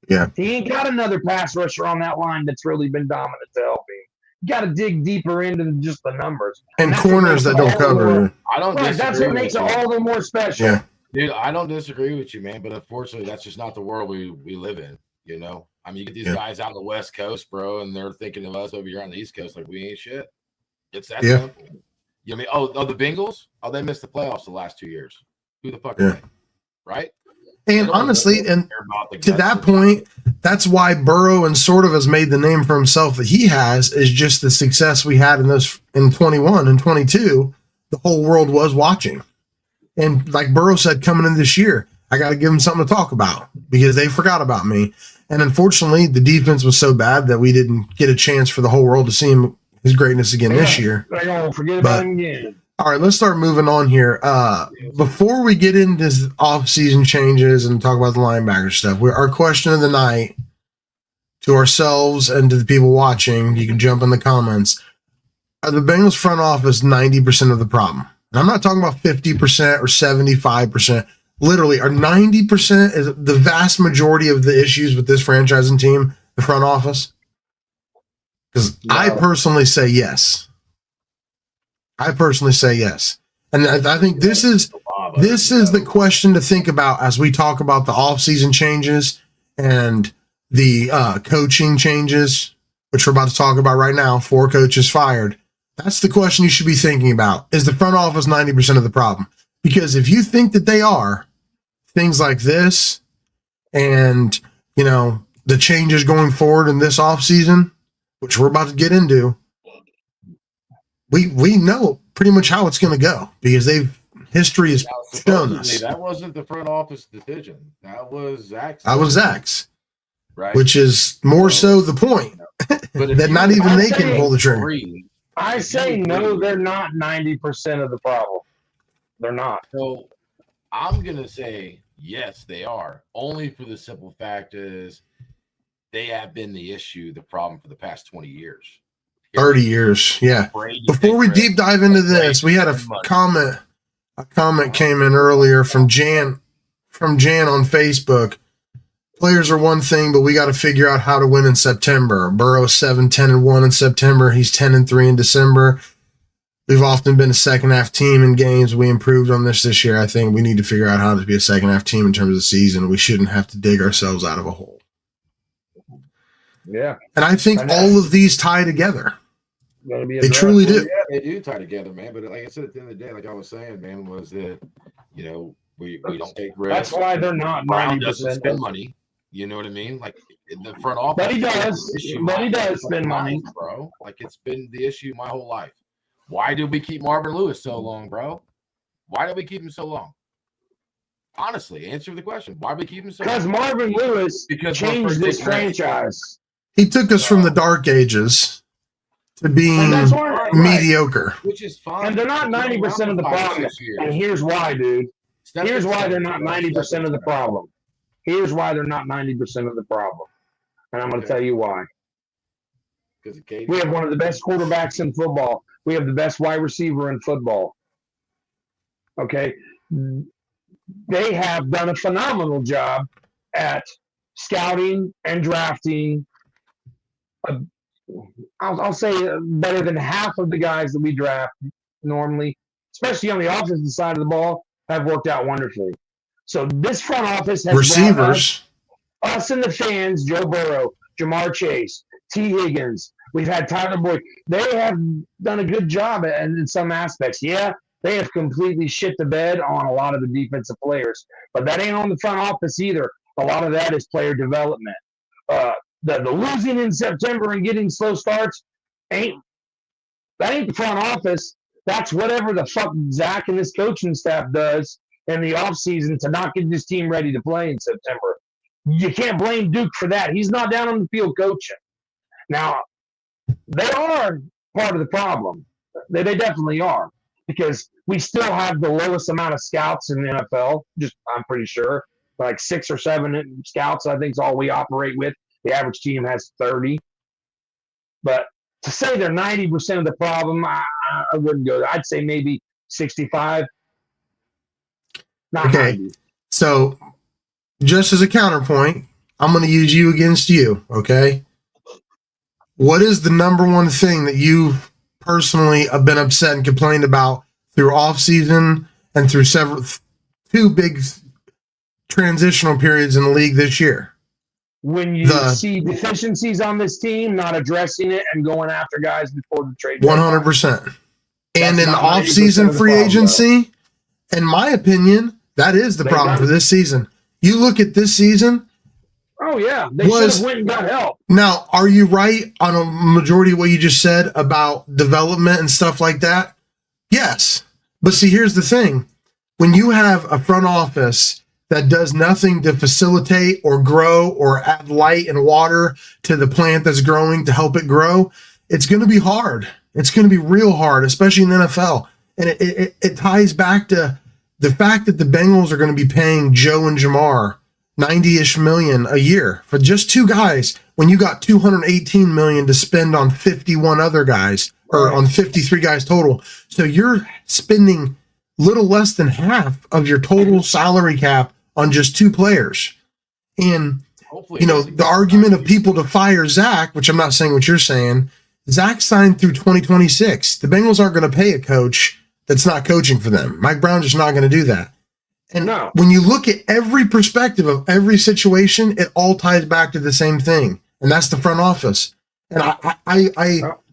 Yeah. He ain't got another pass rusher on that line that's really been dominant to help him. You got to dig deeper into just the numbers. And corners that don't cover. I don't disagree. That's what makes it all the more special. Yeah. Dude, I don't disagree with you, man, but unfortunately, that's just not the world we live in, I mean, you get these guys out on the West Coast, bro, and they're thinking of us over here on the East Coast like we ain't shit. It's that simple. You know what I mean? Oh, the Bengals? Oh, they missed the playoffs the last 2 years. Who the fuck are they? Right? And honestly, and to that point, that's why Burrow and sort of has made the name for himself that he has, is just the success we had in 21 and 22. The whole world was watching. And like Burrow said, coming in this year, I got to give him something to talk about because they forgot about me. And unfortunately, the defense was so bad that we didn't get a chance for the whole world to see his greatness again this year. I don't forget about him again. All right, let's start moving on here. Before we get into off-season changes and talk about the linebacker stuff, our question of the night to ourselves and to the people watching, you can jump in the comments. Are the Bengals front office 90% of the problem? And I'm not talking about 50% or 75%. Literally, are 90% is the vast majority of the issues with this franchise and team the front office? Because I personally say yes. And I think this is the question to think about as we talk about the offseason changes and the coaching changes, which we're about to talk about right now. 4 coaches fired. That's the question you should be thinking about. Is the front office 90% of the problem? Because if you think that they are, things like this and, the changes going forward in this offseason, which we're about to get into, we know pretty much how it's going to go because history has shown us. That wasn't the front office decision. That was Zach's. Right. Which is more so the point that not even they can pull the trigger. I say no, they're not 90% of the problem. They're not. So I'm going to say yes, they are. Only for the simple fact is they have been the problem for the past 20 years. 30 years, yeah. Before we deep dive into this, we had a comment. A comment came in earlier from Jan on Facebook. Players are one thing, but we got to figure out how to win in September. Burrow 7-10-1 in September. He's 10-3 in December. We've often been a second half team in games. We improved on this year. I think we need to figure out how to be a second half team in terms of the season. We shouldn't have to dig ourselves out of a hole. Yeah. And I think all of these tie together. They truly do. Yeah, they do tie together, man. But like I said, at the end of the day, like I was saying, man, was that, we don't take risks. That's why they're not 90%. Doesn't spend money. You know what I mean? Like in the front office. But he does spend money, bro. Like it's been the issue my whole life. Why did we keep Marvin Lewis so long, bro? Why did we keep him so long? Honestly, answer the question. Why did we keep him so long? Because Marvin Lewis changed this franchise. He took us from the dark ages to being mediocre. Which is fine. And they're not 90% of the problem. And here's why, dude. Here's why they're not 90% of the problem. Here's why they're not 90% of the problem. And I'm going to tell you why. We have one of the best quarterbacks in football. We have the best wide receiver in football. Okay? They have done a phenomenal job at scouting and drafting. I'll say better than half of the guys that we draft normally, especially on the offensive side of the ball, have worked out wonderfully. So this front office has receivers, us and the fans, Joe Burrow, Jamar Chase, T. Higgins. We've had Tyler Boyd. They have done a good job in some aspects. Yeah, they have completely shit the bed on a lot of the defensive players, but that ain't on the front office either. A lot of that is player development. The losing in September and getting slow starts ain't the front office. That's whatever the fuck Zach and this coaching staff does in the offseason to not get this team ready to play in September. You can't blame Duke for that. He's not down on the field coaching. Now, they are part of the problem. They definitely are, because we still have the lowest amount of scouts in the NFL. I'm pretty sure, like 6 or 7 scouts, I think is all we operate with. The average team has 30. But to say they're 90% of the problem, I wouldn't go there. I'd say maybe 65. Not okay. 90. So just as a counterpoint, I'm going to use you against you, okay? What is the number one thing that you personally have been upset and complained about through off-season and through 2 big transitional periods in the league this year? When you see deficiencies on this team, not addressing it and going after guys before the trade. 100%. And in off-season free agency, in my opinion, that is the problem for this season. You look at this season. Oh yeah, they should have went and got help. Now, are you right on a majority of what you just said about development and stuff like that? Yes. But see, here's the thing. When you have a front office that does nothing to facilitate or grow or add light and water to the plant that's growing to help it grow, it's going to be hard. It's going to be real hard, especially in the NFL. And it ties back to the fact that the Bengals are going to be paying Joe and Jamar 90-ish million a year for just two guys when you got 218 million to spend on 51 other guys, or on 53 guys total. So you're spending little less than half of your total salary cap on just two players. And, the argument of people to fire Zach, which I'm not saying what you're saying, Zach signed through 2026. The Bengals aren't going to pay a coach that's not coaching for them. Mike Brown's just not going to do that. And when you look at every perspective of every situation, it all ties back to the same thing, and that's the front office. And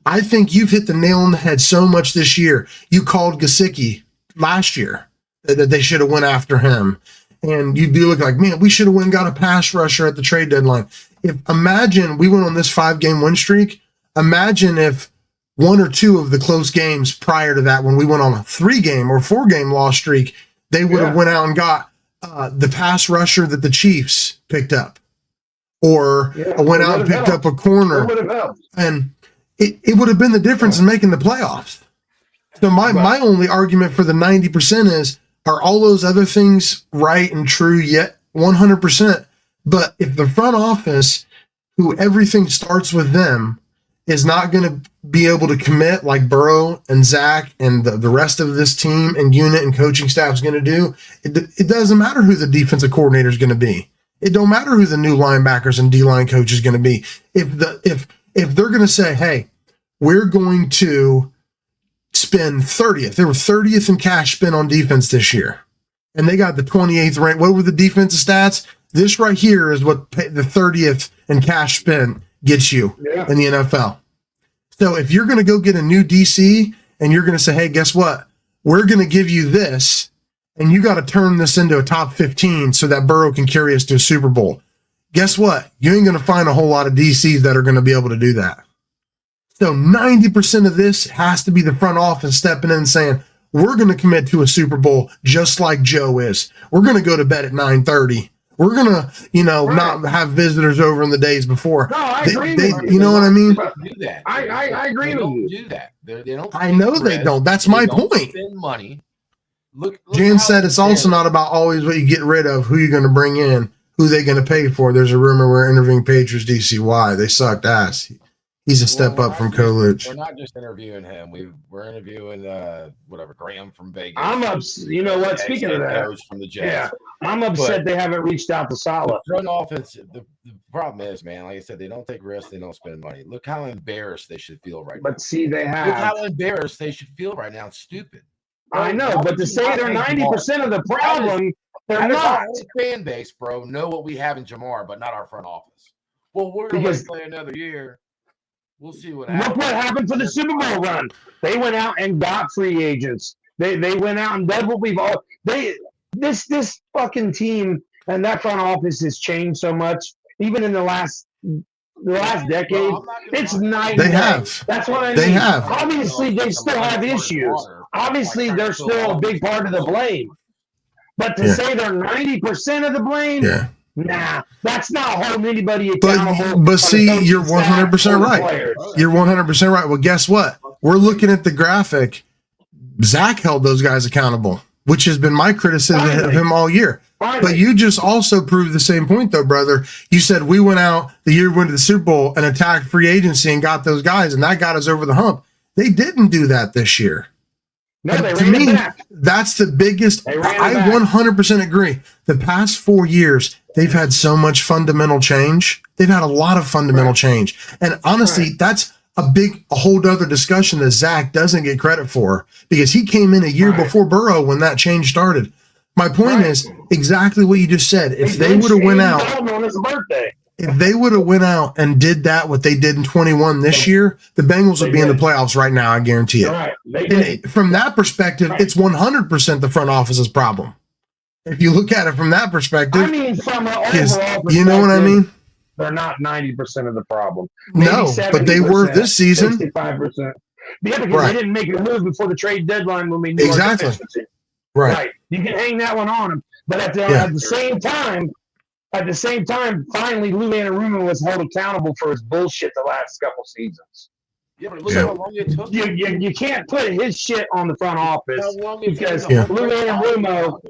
I think you've hit the nail on the head so much this year. You called Gesicki last year that they should have went after him, and you'd be looking like, man, we should have went and got a pass rusher at the trade deadline. Imagine we went on this 5-game win streak. Imagine if one or two of the close games prior to that, when we went on a 3-game or 4-game loss streak, they would have went out and got the pass rusher that the Chiefs picked up, or went out and picked up a corner, and it would have been the difference in making the playoffs. So my only argument for the 90% is, are all those other things right and true? Yet 100%. But if the front office, who everything starts with them, is not going to be able to commit like Burrow and Zach and the rest of this team and unit and coaching staff is going to do, it doesn't matter who the defensive coordinator is going to be. It don't matter who the new linebackers and D-line coach is going to be. If they're going to say, hey, we're going to spend 30th. They were 30th in cash spent on defense this year, and they got the 28th rank. What were the defensive stats? This right here is what the 30th in cash spent gets you in the NFL. So if you're going to go get a new DC and you're going to say, hey, guess what? We're going to give you this, and you got to turn this into a top 15 so that Burrow can carry us to a Super Bowl. Guess what? You ain't going to find a whole lot of DCs that are going to be able to do that. So 90% of this has to be the front office stepping in and saying, we're going to commit to a Super Bowl just like Joe is. We're going to go to bed at 9:30. We're going to, not have visitors over in the days before. No, I agree with you. You know what I mean? Do that. I agree with you. Do that. They don't. I know they don't. That's my point. Spend money. Look Jan said it's also not about always what you get rid of, who you're going to bring in, who they're going to pay for. There's a rumor we're interviewing Patriots DCY. They sucked ass. He's a step up from Coolidge. We're not just interviewing him. We're interviewing Graham from Vegas. You know what? Speaking of that, from the Jets. I'm upset they haven't reached out to Saleh. Front office. The problem is, man. Like I said, they don't take risks. They don't spend money. Look how embarrassed they should feel right now. But see, they have. Look how embarrassed they should feel right now. It's stupid. I know, but to say they're 90% of the problem, they're not. Fan base, bro, know what we have in Jamar, but not our front office. Well, we're going to play another year. We'll see what happens. Look what happened for the Super Bowl run. They went out and got free agents. They went out and did what we've all. This fucking team and that front office has changed so much. Even in the last decade, it's night. They have. That's what I mean. They have. Obviously, they still have issues. Obviously, they're still a big part of the blame. But to say they're 90% of the blame, nah, that's not holding anybody accountable. But see, you're 100% right. You're 100% right. Well, guess what? We're looking at the graphic. Zach held those guys accountable, which has been my criticism of him all year. But you just also proved the same point, though, brother. You said we went out the year we went to the Super Bowl and attacked free agency and got those guys, and that got us over the hump. They didn't do that this year. No, they to ran me, it back. That's the biggest. I 100% agree. The past 4 years, they've had so much fundamental change. They've had a lot of fundamental change. And honestly, that's a whole other discussion that Zach doesn't get credit for, because he came in a year before Burrow when that change started. My point is exactly what you just said. If they would have went out on his birthday. If they would have went out and did that, what they did in 21 this year, the Bengals would be in the playoffs right now. I guarantee it. Right. And from that perspective, it's 100% the front office's problem. if you look at it from that perspective, I mean, from an overall perspective, you know what I mean? They're not 90% of the problem. No, but they were this season. 65%. Yeah, because Right. they didn't make a move before the trade deadline when we knew Exactly. our deficiency. Right. You can hang that one on them, but at the same time, finally Lou Anarumo was held accountable for his bullshit the last couple seasons. Yeah, but look how long it took. You can't put his shit on the front office because Yeah. Lou Anarumo.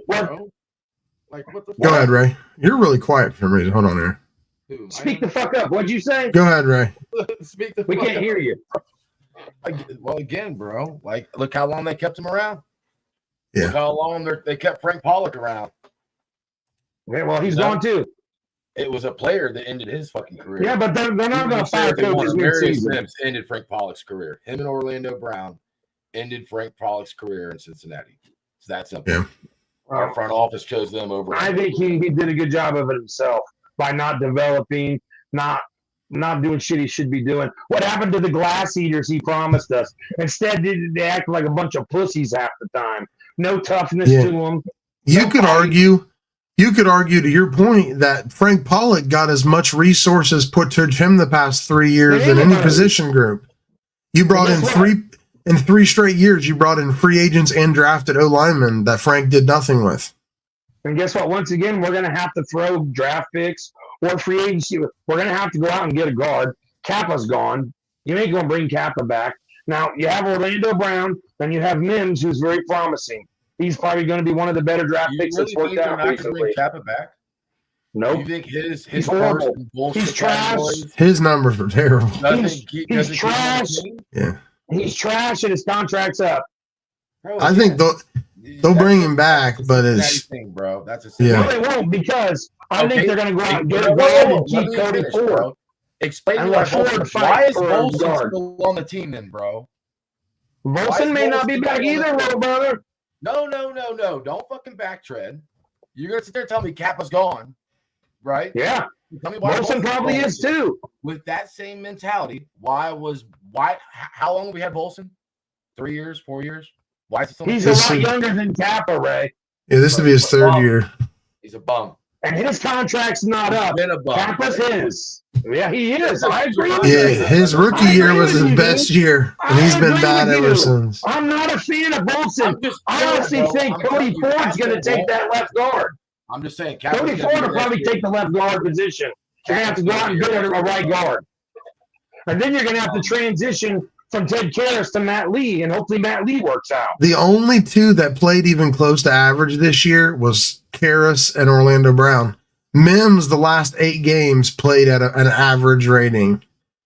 Like, what the Go ahead, Ray. You're really quiet for some reason. Hold on here. Speak the fuck up. What'd you say? Go ahead, Ray. We can't hear you. Well, again, bro. Like, look how long they kept him around. Yeah. Look how long they kept Frank Pollock around. Yeah, well, he's gone too. It was a player that ended his fucking career. Yeah, but they're not going to fire coaches mid-season. Sims ended Frank Pollock's career. Him and Orlando Brown ended Frank Pollock's career in Cincinnati. It's that simple. Yeah. Our front office chose them over. I think he did a good job of it himself by not developing, not doing shit he should be doing. What happened to the glass eaters he promised us? Instead, they act like a bunch of pussies half the time. No toughness to them. You could argue to your point that Frank Pollock got as much resources put towards him the past 3 years than any position group. You brought in three straight years. You brought in free agents and drafted O linemen that Frank did nothing with. And guess what? Once again, we're going to have to throw draft picks or free agency. We're going to have to go out and get a guard. Kappa's gone. You ain't going to bring Kappa back. Now, you have Orlando Brown, and you have Mims, who's very promising. He's probably going to be one of the better draft picks that's worked out recently. Bring Kappa back? Nope. You think his He's horrible. He's trash. His numbers were terrible. He's trash. Yeah. He's trash, and his contract's up. Bro, I think they'll bring him back, but it's thing, bro. That's a no, they won't because I think they're going to go out and get a guard and keep Cody Ford. Explain why is Bolson still on the team then, bro? Bolson may not be back either, little brother. No. Don't fucking backtread. You're going to sit there and tell me Kappa's gone, right? Yeah. Tell me why Bolson probably is too. With that same mentality, how long have we had Bolson? 3 years, 4 years? Why is it He's a lot younger than Kappa, Ray. Yeah, this will be his third year. He's a bum. And his contract's not up. Kappa's his. Yeah, he is. I agree with you. Yeah, his rookie year was his best year, and he's been bad ever since. I'm not a fan of Bolson. I honestly think Cody Ford's going to take that left guard. I'm just saying. Cody Ford will probably take the left guard position. You're going to have to go out and get a right guard. And then you're going to have to transition from Ted Karras to Matt Lee, and hopefully Matt Lee works out. The only two that played even close to average this year was Karras and Orlando Brown. Mims, the last 8 games, played at an average rating.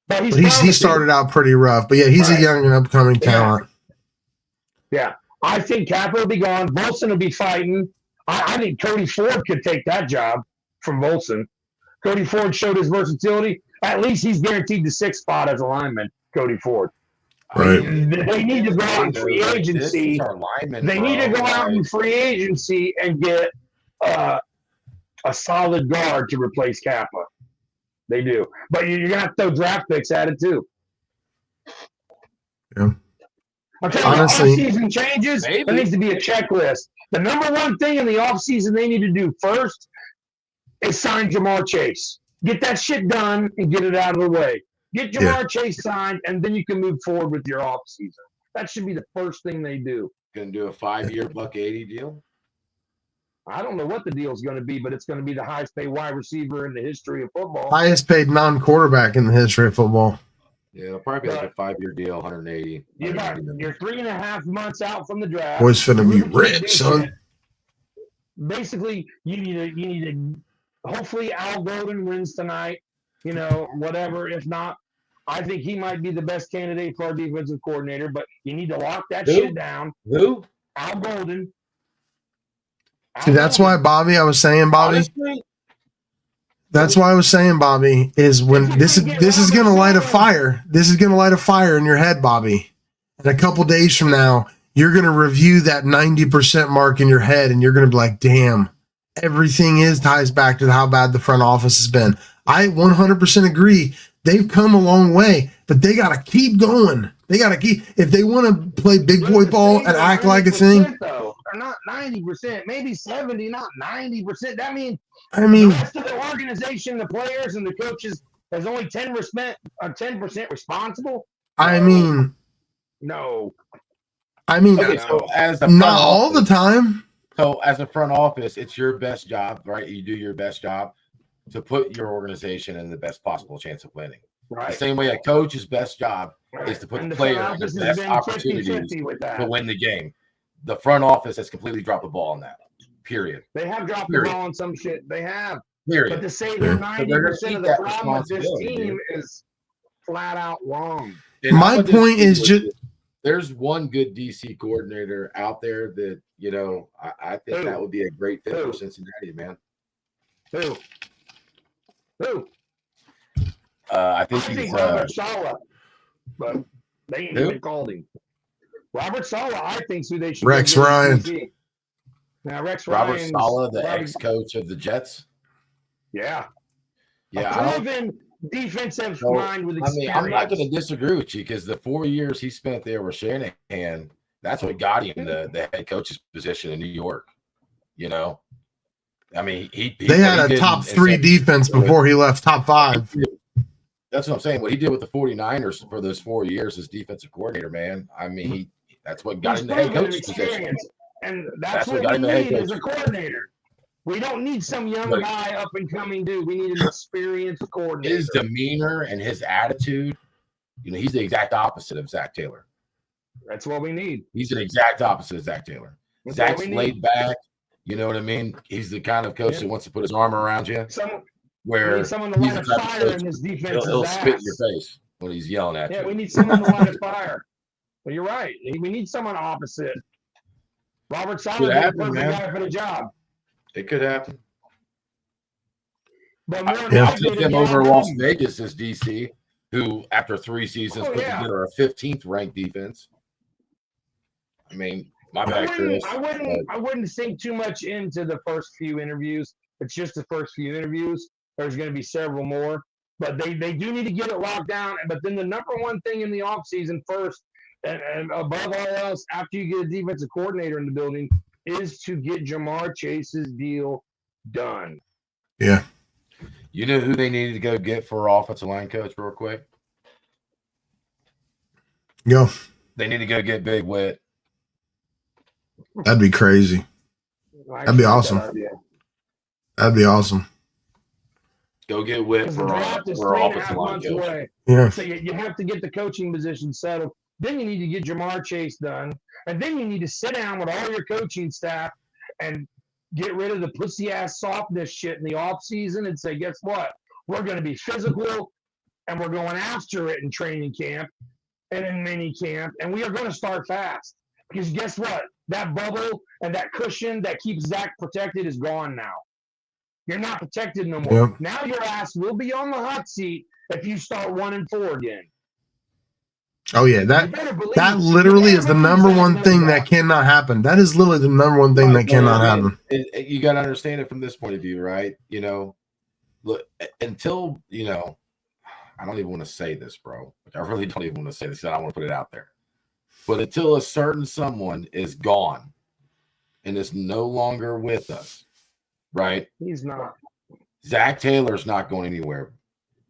But he started out pretty rough. But yeah, he's a young and upcoming talent. Yeah. I think Kappa will be gone. Bolson will be fighting. I think Cody Ford could take that job from Bolson. Cody Ford showed his versatility. At least he's guaranteed the 6th spot as a lineman, Cody Ford. Right. They need to go out in free agency. They need to go out in free agency and get a solid guard to replace Kappa. They do. But you're going to have to throw draft picks at it, too. Yeah. Okay, honestly, off-season changes, there needs to be a checklist. The number one thing in the offseason they need to do first is sign Jamar Chase. Get that shit done and get it out of the way. Get Jamar Chase signed, and then you can move forward with your offseason. That should be the first thing they do. Going to do a 5-year $180 deal? I don't know what the deal is going to be, but it's going to be the highest paid wide receiver in the history of football. Highest paid non-quarterback in the history of football. Yeah, it'll probably be like a 5-year deal, 180. You're 3.5 months out from the draft. Boy's finna be rich, son. Basically, you need to. Hopefully, Al Golden wins tonight. You know, whatever. If not, I think he might be the best candidate for our defensive coordinator. But you need to lock that shit down. Who? Al Golden. See, that's why, Bobby, I was saying, Bobby. Honestly, that's why I was saying, Bobby, is when this is going to light a fire. This is going to light a fire in your head, Bobby. And a couple days from now, you're going to review that 90% mark in your head, and you're going to be like, damn, everything ties back to how bad the front office has been. I 100% agree. They've come a long way, but they got to keep going. They got to keep, if they want to play big boy ball and act like a thing. or not 90%, maybe 70, not 90%. That means I the mean, rest of the organization, the players and the coaches, is only 10% responsible. I mean, No. Okay, No. so as a not all the time. So as a front office, it's your best job, right? You do your best job to put your organization in the best possible chance of winning. Right. The same way a coach's best job is to put And the the front player in the office has best been opportunities 50-50 with that. to win the game. The front office has completely dropped the ball on that. Period. They have dropped the ball on some shit. They have. Period. But to say they're 90% of the problem with this team is flat out wrong. And my point is just there's one good DC coordinator out there that, you know, I think that would be a great fit for Cincinnati, man. Who? I think Robert Saleh, but they ain't even called him. Robert Saleh, I think, who they should. Rex Ryan. Now Rex Robert Ryan's Saleh, the ex-coach of the Jets. Yeah. Yeah. Proven defensive mind with experience. I mean, I'm not going to disagree with you because the 4 years he spent there with Shanahan, that's what got him the head coach's position in New York. You know, I mean, they had a top 3 defense before he left top 5. That's what I'm saying. What he did with the 49ers for those 4 years as defensive coordinator, man. I mean, that's what got him the head coach's position. And that's what we need as a coordinator. We don't need some young guy up and coming dude. We need an experienced coordinator. His demeanor and his attitude, you know, he's the exact opposite of Zach Taylor. That's what we need. He's an exact opposite of Zach Taylor. Zach's laid back. You know what I mean? He's the kind of coach that wants to put his arm around you. Where someone to light a fire in his defense. He'll spit in your face when he's yelling at you. Yeah, we need someone to light a fire. But you're right. We need someone opposite. Robert Saleh is the perfect guy for the job. It could happen. But I'll take him over Las Vegas as DC, who after 3 seasons put together a 15th ranked defense. I mean, my bad, Chris. I wouldn't sink too much into the first few interviews. It's just the first few interviews. There's going to be several more. But they do need to get it locked down. But then the number one thing in the offseason first, and above all else, after you get a defensive coordinator in the building, is to get Jamar Chase's deal done. Yeah. You know who they needed to go get for offensive line coach real quick? Go. They need to go get Big Wit. That'd be crazy. That'd be awesome. That'd be awesome. Go get Wit for offensive line coach. Yeah. So you have to get the coaching position settled. Then you need to get Jamar Chase done. And then you need to sit down with all your coaching staff and get rid of the pussy-ass softness shit in the offseason and say, guess what? We're going to be physical, and we're going after it in training camp and in mini camp, and we are going to start fast. Because guess what? That bubble and that cushion that keeps Zach protected is gone now. You're not protected no more. Yep. Now your ass will be on the hot seat if you start 1-4 again. Oh yeah, that literally is the number one thing that cannot happen. That is literally the number one thing that cannot happen. You got to understand it from this point of view, right? You know, look, until, you know, I don't even want to say this, bro. Like, I really don't even want to say this. I don't want to put it out there. But until a certain someone is gone and is no longer with us, right? He's not. Zach Taylor's not going anywhere.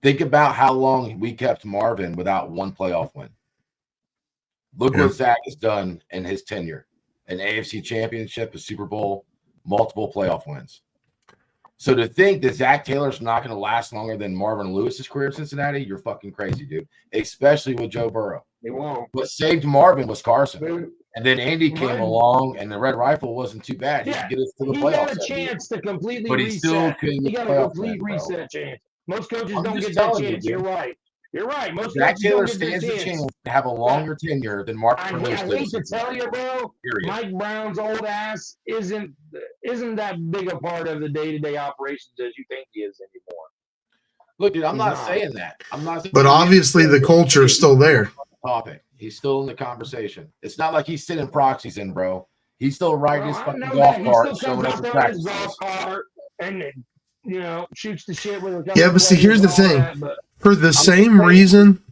Think about how long we kept Marvin without one playoff win. Look what Zach has done in his tenure. An AFC championship, a Super Bowl, multiple playoff wins. So to think that Zach Taylor's not going to last longer than Marvin Lewis's career in Cincinnati, you're fucking crazy, dude. Especially with Joe Burrow. He won't. What saved Marvin was Carson. And then Andy came along, and the Red Rifle wasn't too bad. He could get us to the playoffs. He got a chance to completely but reset. He still couldn't he got a complete reset chance. Most coaches don't get that chance. You're right. You're right. Most Zach coaches Taylor don't get stands that a chance. chance to have a longer tenure than Marvin Lewis. I hate to tell you, bro. Period. Mike Brown's old ass isn't that big a part of the day-to-day operations as you think he is anymore. Look, dude, I'm not saying that. I'm not. But obviously, the culture is still there. Topic. He's still in the conversation. It's not like he's sitting proxies in, bro. He's still riding his fucking golf cart, showing up to practice. Golf cart and shoots the shit with a Yeah, but see, here's the thing. For the same reason,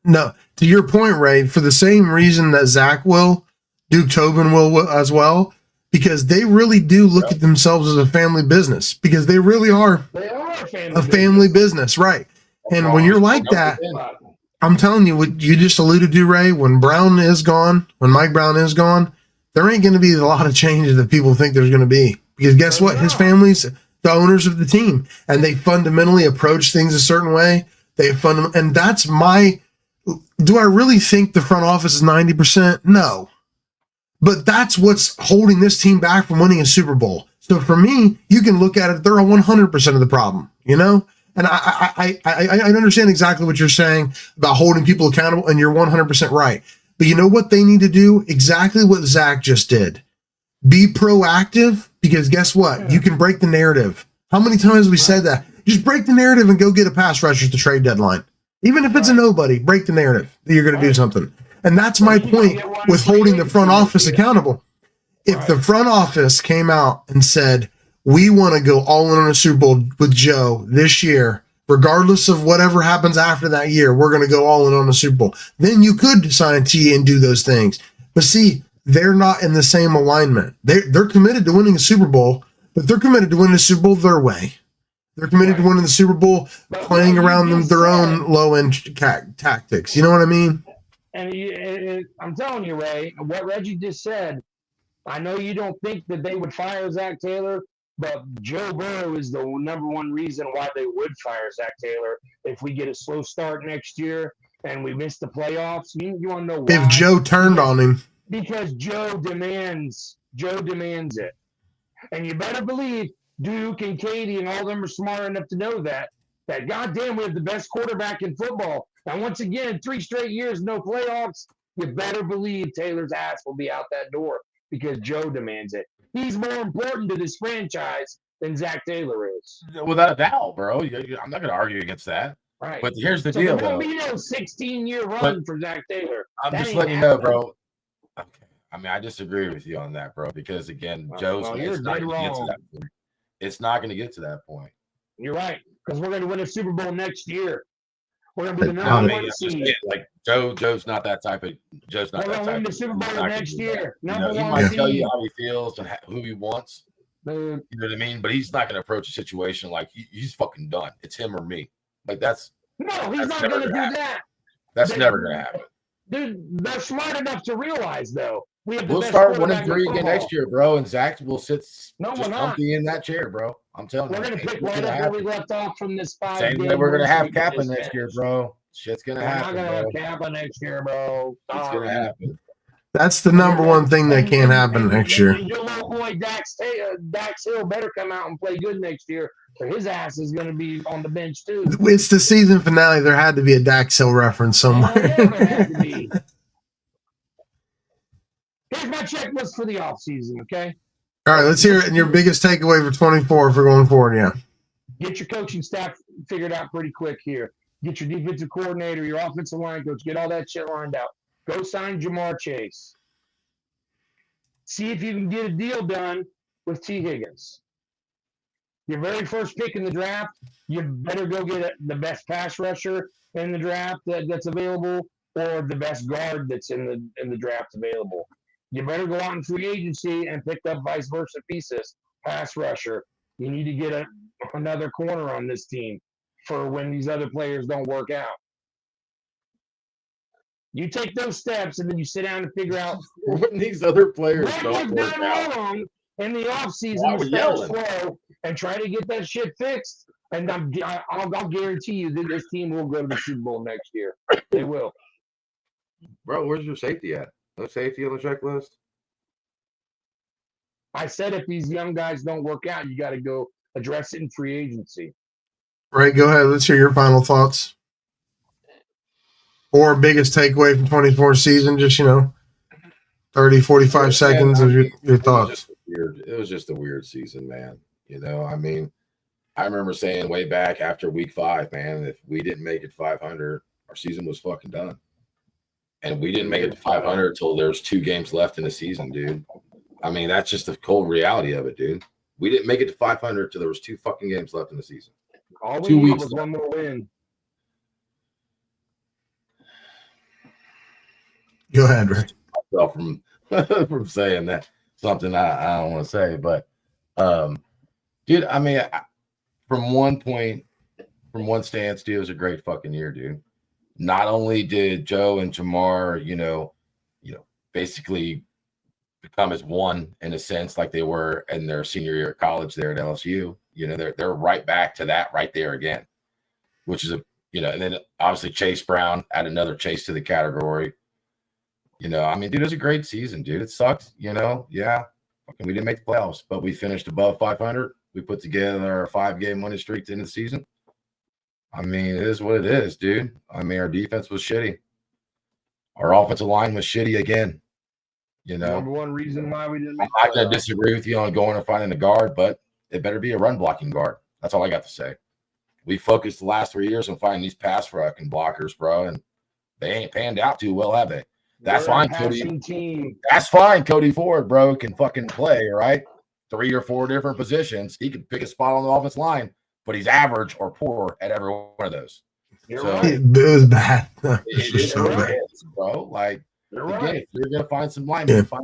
no, to your point, Ray, for the same reason that Zach will, Duke Tobin will as well, because they really do look at themselves as a family business, because they really are They are a family business, right? And when you're like that, I'm telling you, what you just alluded to, Ray, when Brown is gone, when Mike Brown is gone, there ain't going to be a lot of changes that people think there's going to be. Because guess what? His family's the owners of the team, and they fundamentally approach things a certain way. And that's my. Do I really think the front office is 90%? No. But that's what's holding this team back from winning a Super Bowl. So for me, you can look at it, they're 100% of the problem, you know? And I understand exactly what you're saying about holding people accountable, and you're 100% right. But you know what they need to do? Exactly what Zach just did. Be proactive, because guess what? You can break the narrative. How many times have we said that? Just break the narrative and go get a pass rusher at the trade deadline. Even if it's a nobody, break the narrative that you're going to do something. And that's my point with holding the front office accountable. If the front office came out and said, we want to go all in on a Super Bowl with Joe this year, regardless of whatever happens after that year, we're going to go all in on a Super Bowl, then you could sign T and do those things. But see, they're not in the same alignment. They're committed to winning a Super Bowl, but they're committed to winning a Super Bowl their way. They're committed to winning the Super Bowl, playing around their own low-end tactics. You know what I mean? And I'm telling you, Ray, what Reggie just said, I know you don't think that they would fire Zach Taylor, but Joe Burrow is the number one reason why they would fire Zach Taylor if we get a slow start next year and we miss the playoffs. You want to know why? If Joe turned on him. Because Joe demands it. And you better believe Duke and Katie and all them are smart enough to know that goddamn, we have the best quarterback in football. And once again, 3 straight years, no playoffs, you better believe Taylor's ass will be out that door because Joe demands it. He's more important to this franchise than Zach Taylor is. Without a doubt, bro. I'm not going to argue against that. Right. But here's the deal, there though. There won't be no 16-year run for Zach Taylor. I'm just letting you know, bro. Okay. I mean, I disagree with you on that, bro, because, again, Joe's not going to get to that point. It's not going to get to that point. You're right, because we're going to win a Super Bowl next year. We're going to be the number one seed. Like Joe's not that type of. Joe's not that type. We're going to win the Super Bowl next year. He might tell you how he feels and who he wants. You know what I mean? But he's not going to approach a situation like he's fucking done. It's him or me. Like he's not going to do that. That's never going to happen. Dude, they're smart enough to realize, though. We'll start 1-3 again next year, bro, and Zach will sit comfy in that chair, bro. I'm telling you. We're going to pick right up where we left off from this 5 Same way we're going to have Kappa next year, bro. Shit's going to happen, We're not going to have Kappa next year, bro. It's going to happen. That's the number one thing that can't happen next year. Your little boy Dax Hill better come out and play good next year, or his ass is going to be on the bench, too. It's the season finale. There had to be a Dax Hill reference somewhere. There had to be. Here's my checklist for the offseason, okay? All right, let's hear it. And your biggest takeaway for 24 for going forward, yeah. Get your coaching staff figured out pretty quick here. Get your defensive coordinator, your offensive line coach, get all that shit lined out. Go sign Jamar Chase. See if you can get a deal done with T. Higgins. Your very first pick in the draft, you better go get the best pass rusher in the draft that's available, or the best guard that's in the draft available. You better go out in free agency and pick up vice versa pieces. Pass rusher. You need to get another corner on this team for when these other players don't work out. You take those steps and then you sit down and figure out when these other players don't work out. In the offseason, the status quo, and try to get that shit fixed. And I'll guarantee you that this team will go to the Super Bowl next year. They will. Bro, where's your safety at? No safety on the checklist? I said if these young guys don't work out, you got to go address it in free agency. Right, go ahead. Let's hear your final thoughts. Or biggest takeaway from 24 season, just, 30, 45 seconds of your thoughts. It was just a weird season, man. I mean, I remember saying way back after week 5, man, if we didn't make it 500, our season was fucking done. And we didn't make it to 500 until there's 2 games left in the season, dude. I mean, that's just the cold reality of it, dude. We didn't make it to 500 until there was 2 fucking games left in the season. All we need was one more win. Go ahead, Rick. From from saying that something I don't want to say, but dude, I mean, from one stance, dude, it was a great fucking year, dude. Not only did Joe and Jamar, basically become as one in a sense, like they were in their senior year of college there at LSU. They're right back to that right there again, which is and then obviously Chase Brown add another Chase to the category. I mean, dude, it was a great season, dude. It sucked, yeah. We didn't make the playoffs, but we finished above 500. We put together a 5-game winning streak at the end of the season. I mean, it is what it is, dude. I mean, our defense was shitty. Our offensive line was shitty again. Number one reason why we didn't make I'm not going to disagree with you on going and finding a guard, but it better be a run blocking guard. That's all I got to say. We focused the last 3 years on finding these pass fucking blockers, bro, and they ain't panned out too well, have they? That's fine, Cody. Team. That's fine. Cody Ford, bro, can fucking play, right? 3 or 4 different positions. He can pick a spot on the offense line, but he's average or poor at every one of those. You're So, right. It was bad. It is So what bad. it is, bro. Like, You're again, right. if you're gonna find some linemen, Yeah.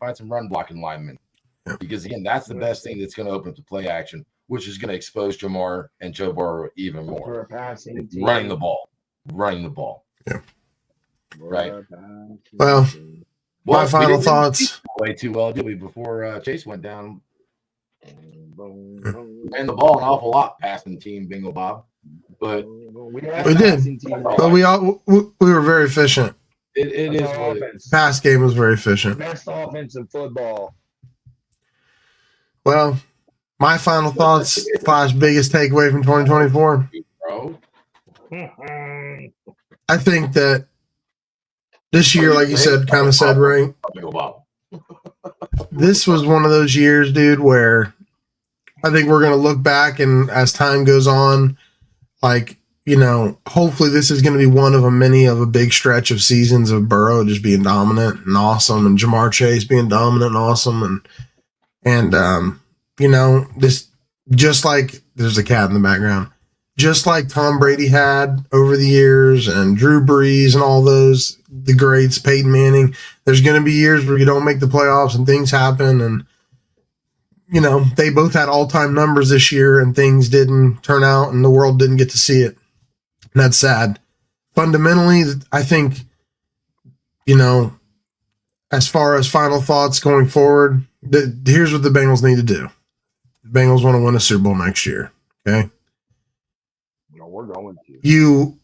find some run blocking linemen. Yeah. Because again, that's the best thing that's gonna open up the play action, which is gonna expose Jamar and Joe Burrow even For more. a passing team. Running the ball. Yeah. Right. Well, my we final didn't thoughts. way too well, did we? Before Chase went down, ran the ball an awful lot, passing team, Bingo Bob. But we did. But we were very efficient. it is what it is. Pass game was very efficient. Best offensive football. Well, my final thoughts / biggest takeaway from 2024. Bro. I think that this year, like you said, kind of said, right? Bingo Bob. This was one of those years, dude, where I think we're going to look back and as time goes on, like, hopefully this is going to be one of a big stretch of seasons of Burrow just being dominant and awesome, and Jamar Chase being dominant and awesome. And this, just like there's a cat in the background, just like Tom Brady had over the years and Drew Brees and all those, the greats, Peyton Manning, there's going to be years where you don't make the playoffs and things happen. And, they both had all-time numbers this year and things didn't turn out and the world didn't get to see it. And that's sad. Fundamentally, I think, as far as final thoughts going forward, here's what the Bengals need to do. The Bengals want to win a Super Bowl next year. Okay. No, we're going to. You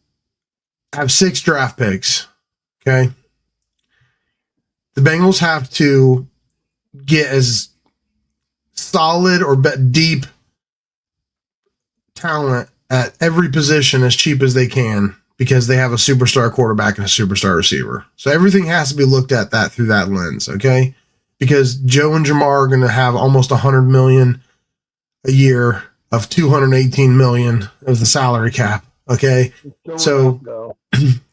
have 6 draft picks. Okay. The Bengals have to get as solid or deep talent at every position as cheap as they can because they have a superstar quarterback and a superstar receiver. So everything has to be looked at that through that lens. Okay. Because Joe and Jamar are going to have almost $100 million a year of $218 million of the salary cap. Okay. So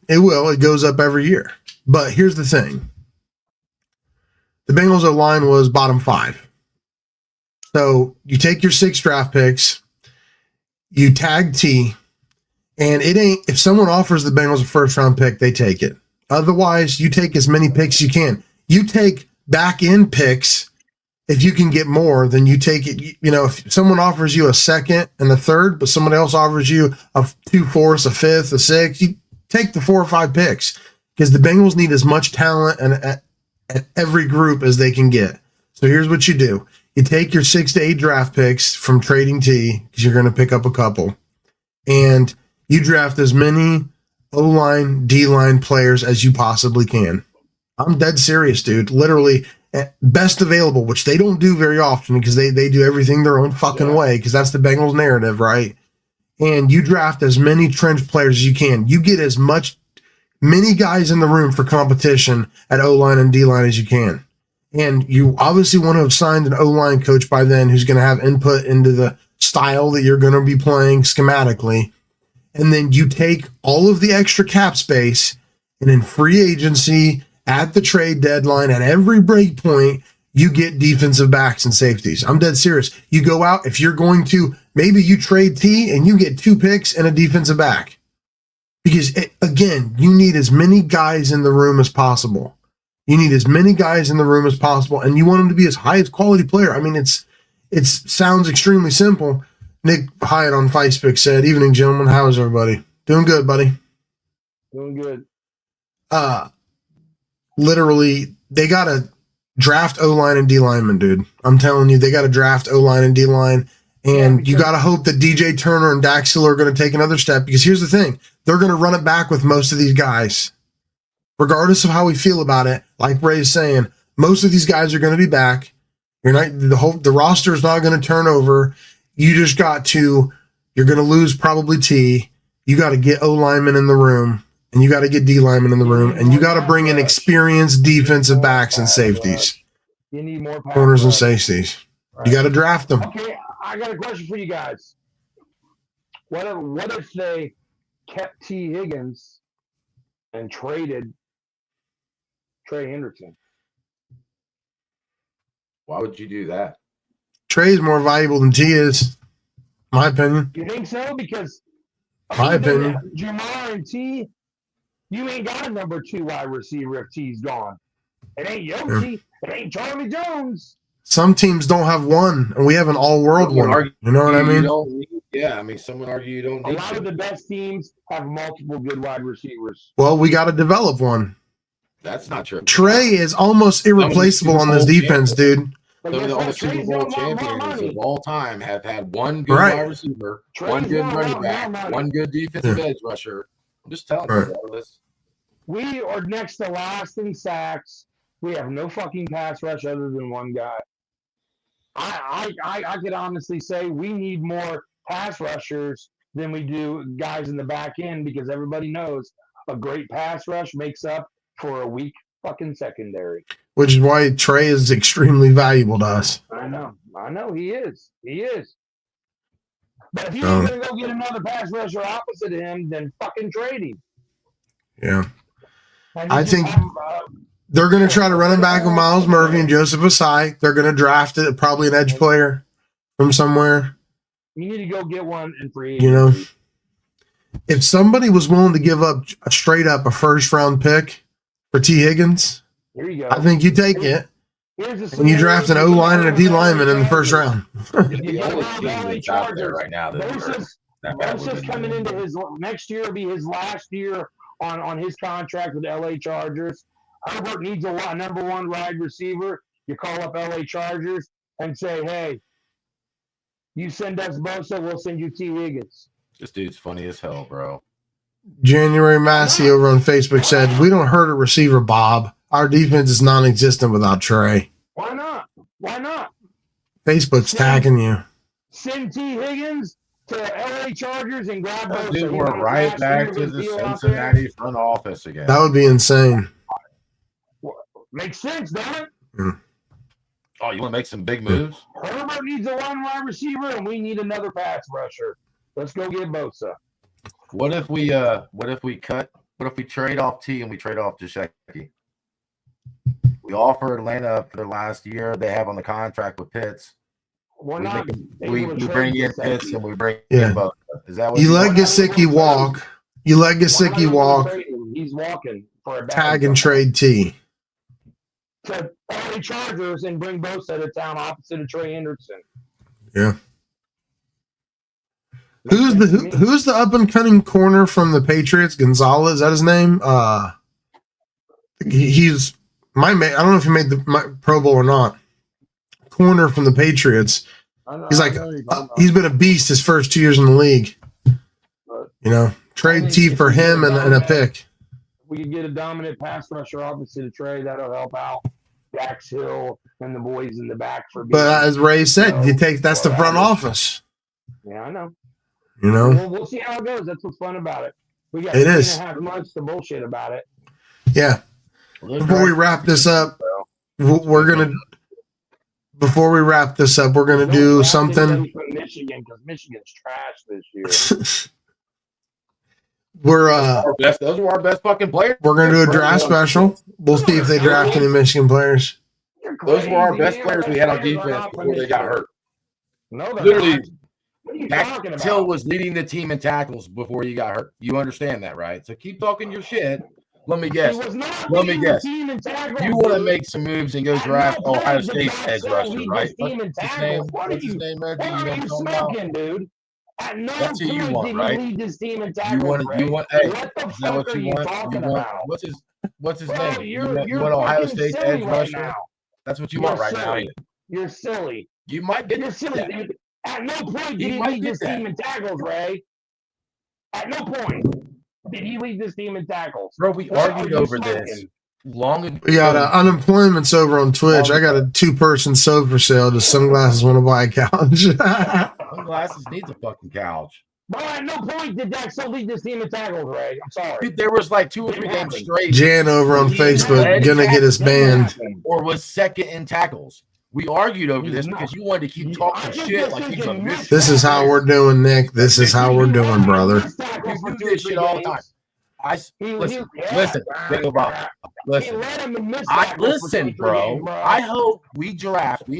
it goes up every year. But here's the thing. The Bengals' line was bottom 5. So you take your 6 draft picks, you tag T, and if someone offers the Bengals a first round pick, they take it. Otherwise, you take as many picks as you can. You take back end picks. If you can get more, then you take it. If someone offers you a second and a third, but someone else offers you a 2/4, a 5th, a 6th, you take the 4 or 5 picks because the Bengals need as much talent at every group as they can get. So here's what you do. You take your 6 to 8 draft picks from trading T because you're going to pick up a couple, and you draft as many O-line, D-line players as you possibly can. I'm dead serious, dude. Literally, best available, which they don't do very often because they do everything their own fucking way because that's the Bengals narrative, right? And you draft as many trench players as you can. You get as many guys in the room for competition at O-line and D-line as you can. And you obviously want to have signed an O-line coach by then who's going to have input into the style that you're going to be playing schematically. And then you take all of the extra cap space and in free agency, at the trade deadline, at every break point, you get defensive backs and safeties. I'm dead serious. You go out, if you're going to, maybe you trade T and you get 2 picks and a defensive back. Because, again, you need as many guys in the room as possible. You need as many guys in the room as possible, and you want them to be as high as quality player. I mean, it sounds extremely simple. Nick Hyatt on Facebook said, "Evening, gentlemen. How's everybody? Doing good, buddy. Doing good." Literally, they got to draft O-line and D-lineman, dude. I'm telling you, they got to draft O-line and D-line, and you got to hope that DJ Turner and Dax Hill are going to take another step, because here's the thing. They're going to run it back with most of these guys. Regardless of how we feel about it, like Ray's saying, most of these guys are going to be back. You're not the roster is not going to turn over. You're going to lose probably T. You got to get O linemen in the room, and you got to get D linemen in the room, and you got to bring in experienced defensive backs and safeties. You need more corners and safeties. You got to draft them. Okay, I got a question for you guys. What if they kept T. Higgins and traded Trey Henderson? Why would you do that? Trey is more valuable than T is, my opinion. You think so? Because my opinion, Jamar and T, you ain't got a number 2 wide receiver if T's gone. It ain't Yoshi. It ain't Charlie Jones. Some teams don't have one, and we have an all-world one. You know what I mean? Some would argue you don't need a lot of the best teams have multiple good wide receivers. Well, we got to develop one. That's not true. Trey is almost irreplaceable on this defense, dude. Some of the only Super Bowl champions of all time have had one good wide receiver, one good running back, one good defensive edge rusher. I'm just telling you, this. We are next to last in sacks. We have no fucking pass rush other than one guy. I could honestly say we need more pass rushers than we do guys in the back end, because everybody knows a great pass rush makes up for a weak fucking secondary. Which is why Trey is extremely valuable to us. I know he is. But if he's going to go get another pass rusher opposite of him, then fucking trade him. Yeah. I think they're going to try to run him back with Miles Murphy and Joseph Asai. They're going to draft it, probably an edge player from somewhere. You need to go get one in free. You know, if somebody was willing to give up straight up a first-round pick for T. Higgins, here you go. I think you take it. And you draft an O-line and a D lineman in the first round. The only team that's out there right now Bosa's coming into his next year will be his last year on his contract with the LA Chargers. Herbert needs a number 1 wide receiver. You call up LA Chargers and say, hey, you send us Bosa, we'll send you T. Higgins. This dude's funny as hell, bro. January Massey over on Facebook said, "We don't hurt a receiver, Bob. Our defense is non-existent without Trey." Why not? Facebook's tagging you. Send T. Higgins to LA Chargers and grab Bosa. Dude, we're right back to the Cincinnati front office again. That would be insane. Makes sense, doesn't it? Mm. Oh, you want to make some big moves? Herbert needs a 1 wide receiver, and we need another pass rusher. Let's go get Bosa. What if we trade off T and we trade off Gesicki? We offer Atlanta for their last year they have on the contract with Pitts. We bring in Pitts and we bring in Bosa. Is that what you let Gesicki walk? You let Gesicki walk. He's walking for a tag and trade T. To LA Chargers and bring Bosa to town opposite of Trey Henderson. Yeah. Who's the up and coming corner from the Patriots? Gonzalez, is that his name? He's my man. I don't know if he made the Pro Bowl or not. Corner from the Patriots. He's like he's been a beast his first 2 years in the league. You know, trade T for him and a pick. We could get a dominant pass rusher opposite of Trey. That'll help out Dax Hill and the boys in the back for. But as Ray said, that's the front office. Yeah, I know. You know, we'll see how it goes. That's what's fun about it. We got 3.5 months to bullshit about it. Yeah. Before we wrap this up, we're gonna do something. Michigan, because Michigan's trash this year. Those are our best fucking players. We're gonna do a draft special. We'll see if they draft any Michigan players. Those were our best players we had on defense before they got hurt. No, literally. Till was leading the team in tackles before you got hurt. You understand that, right? So keep talking your shit. Let me guess. He was not Let me leading guess. the team in tackles. You want to dude. make some moves and go At draft no point Ohio did State's Dax edge Hill rusher, lead right? this team in What's his tackles. name? What What's his name, Reggie? are You know you what I'm talking about? smoking, dude? At no That's who you point want, did right? he lead this team in You tackles, want Ray. you want hey, What the is that fuck what are you you want? talking You want about? what's his Bro, name? you're You want Ohio fucking State's silly edge right rusher? now. That's what you You're want right now. silly. You're silly. You might get You're silly, that. dude. At no point did You he might lead get this that. team in tackles, Ray. At no point did he lead this team in tackles. Bro, we What argued are you over this smoking? long ago. We got unemployment's over on Twitch. I got a 2-person soap for sale. Just sunglasses want to buy a couch. Sunglasses needs a fucking couch. Bro, at no point did Dax Hill lead this team in tackles, Ray. I'm sorry. Dude, there was like 2 or 3 Didn't games happen. straight. Jan over on Facebook gonna get us banned. Or was second in tackles. We argued over this because you wanted to keep talking shit like he's a miss. This is how we're doing, Nick. This is how we're doing, brother. You do this shit all the time. Listen, Bingo Bob. Listen, listen, bro. I hope we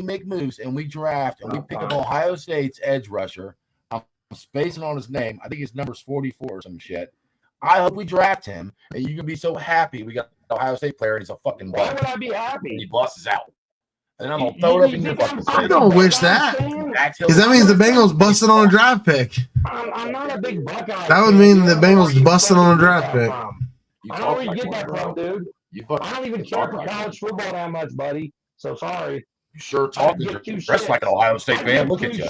make moves and we draft and we pick up Ohio State's edge rusher. I'm spacing on his name. I think his number's 44 or some shit. I hope we draft him and you're gonna be so happy we got an Ohio State player and he's a fucking Why bum. would I be happy? He busts out. And I'm gonna throw it up in your fucking I face. don't wish that. Because that means the Bengals busted on a draft pick. I'm not a big Buckeye. That would mean the Bengals busted on a draft pick. I don't know where you get that from, dude. I don't even care for college football that much, buddy. So sorry. You sure talking. You're dressed like an Ohio State fan. Look at you.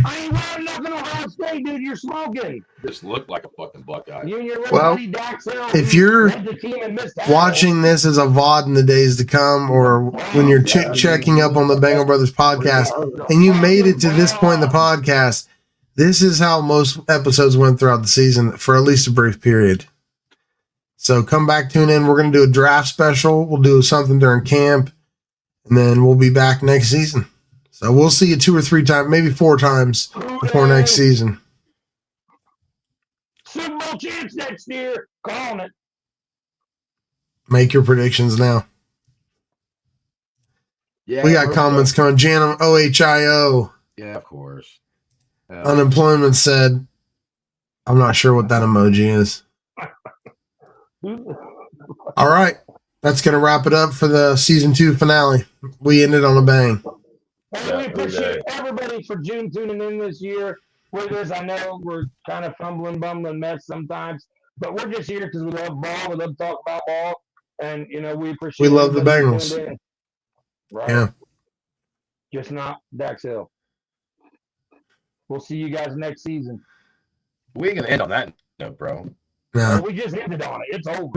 I ain't wearing nothing Ohio State, dude. You're smoking. Just look like a fucking Buckeye. You and your little Well, buddy Dax Hill, if you're led the team and missed tackles. watching this as a VOD in the days to come, or when you're checking up on the Bengal Brothers podcast, and you made it to this point in the podcast, this is how most episodes went throughout the season for at least a brief period. So come back, tune in. We're going to do a draft special. We'll do something during camp, and then we'll be back next season. So we'll see you 2 or 3 times, maybe 4 times before next season. Super Bowl champs next year. Calling it. Make your predictions now. Yeah, We got comments coming. Janum OHIO. Yeah, of course. Unemployment said, I'm not sure what that emoji is. All right. That's going to wrap it up for the season 2 finale. We ended on a bang. We appreciate everybody for June tuning in this year with us. I know we're kind of fumbling, bumbling mess sometimes, but we're just here because we love ball. We love to talk about ball. And, you know, we appreciate We love the everybody Bengals. tuned in. Right? Yeah. Just not Dax Hill. We'll see you guys next season. We ain't going to end on that note, bro. Yeah. We just ended on it. It's over.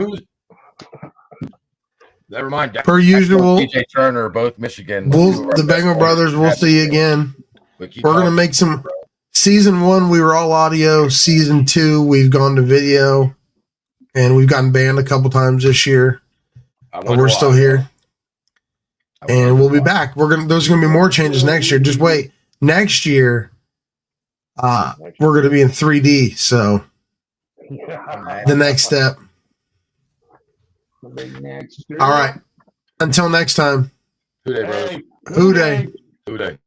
Never mind. Per usual, DJ Turner, both Michigan. the Bengal Brothers, we'll see you again. We're going to make some. Season 1, we were all audio. Season 2, we've gone to video. And we've gotten banned a couple times this year. But we're still here. And we'll be back. There's going to be more changes next year. Just wait. Next year, we're going to be in 3D. So the next step. All right. Until next time. Who day, bro? Who day? Who day?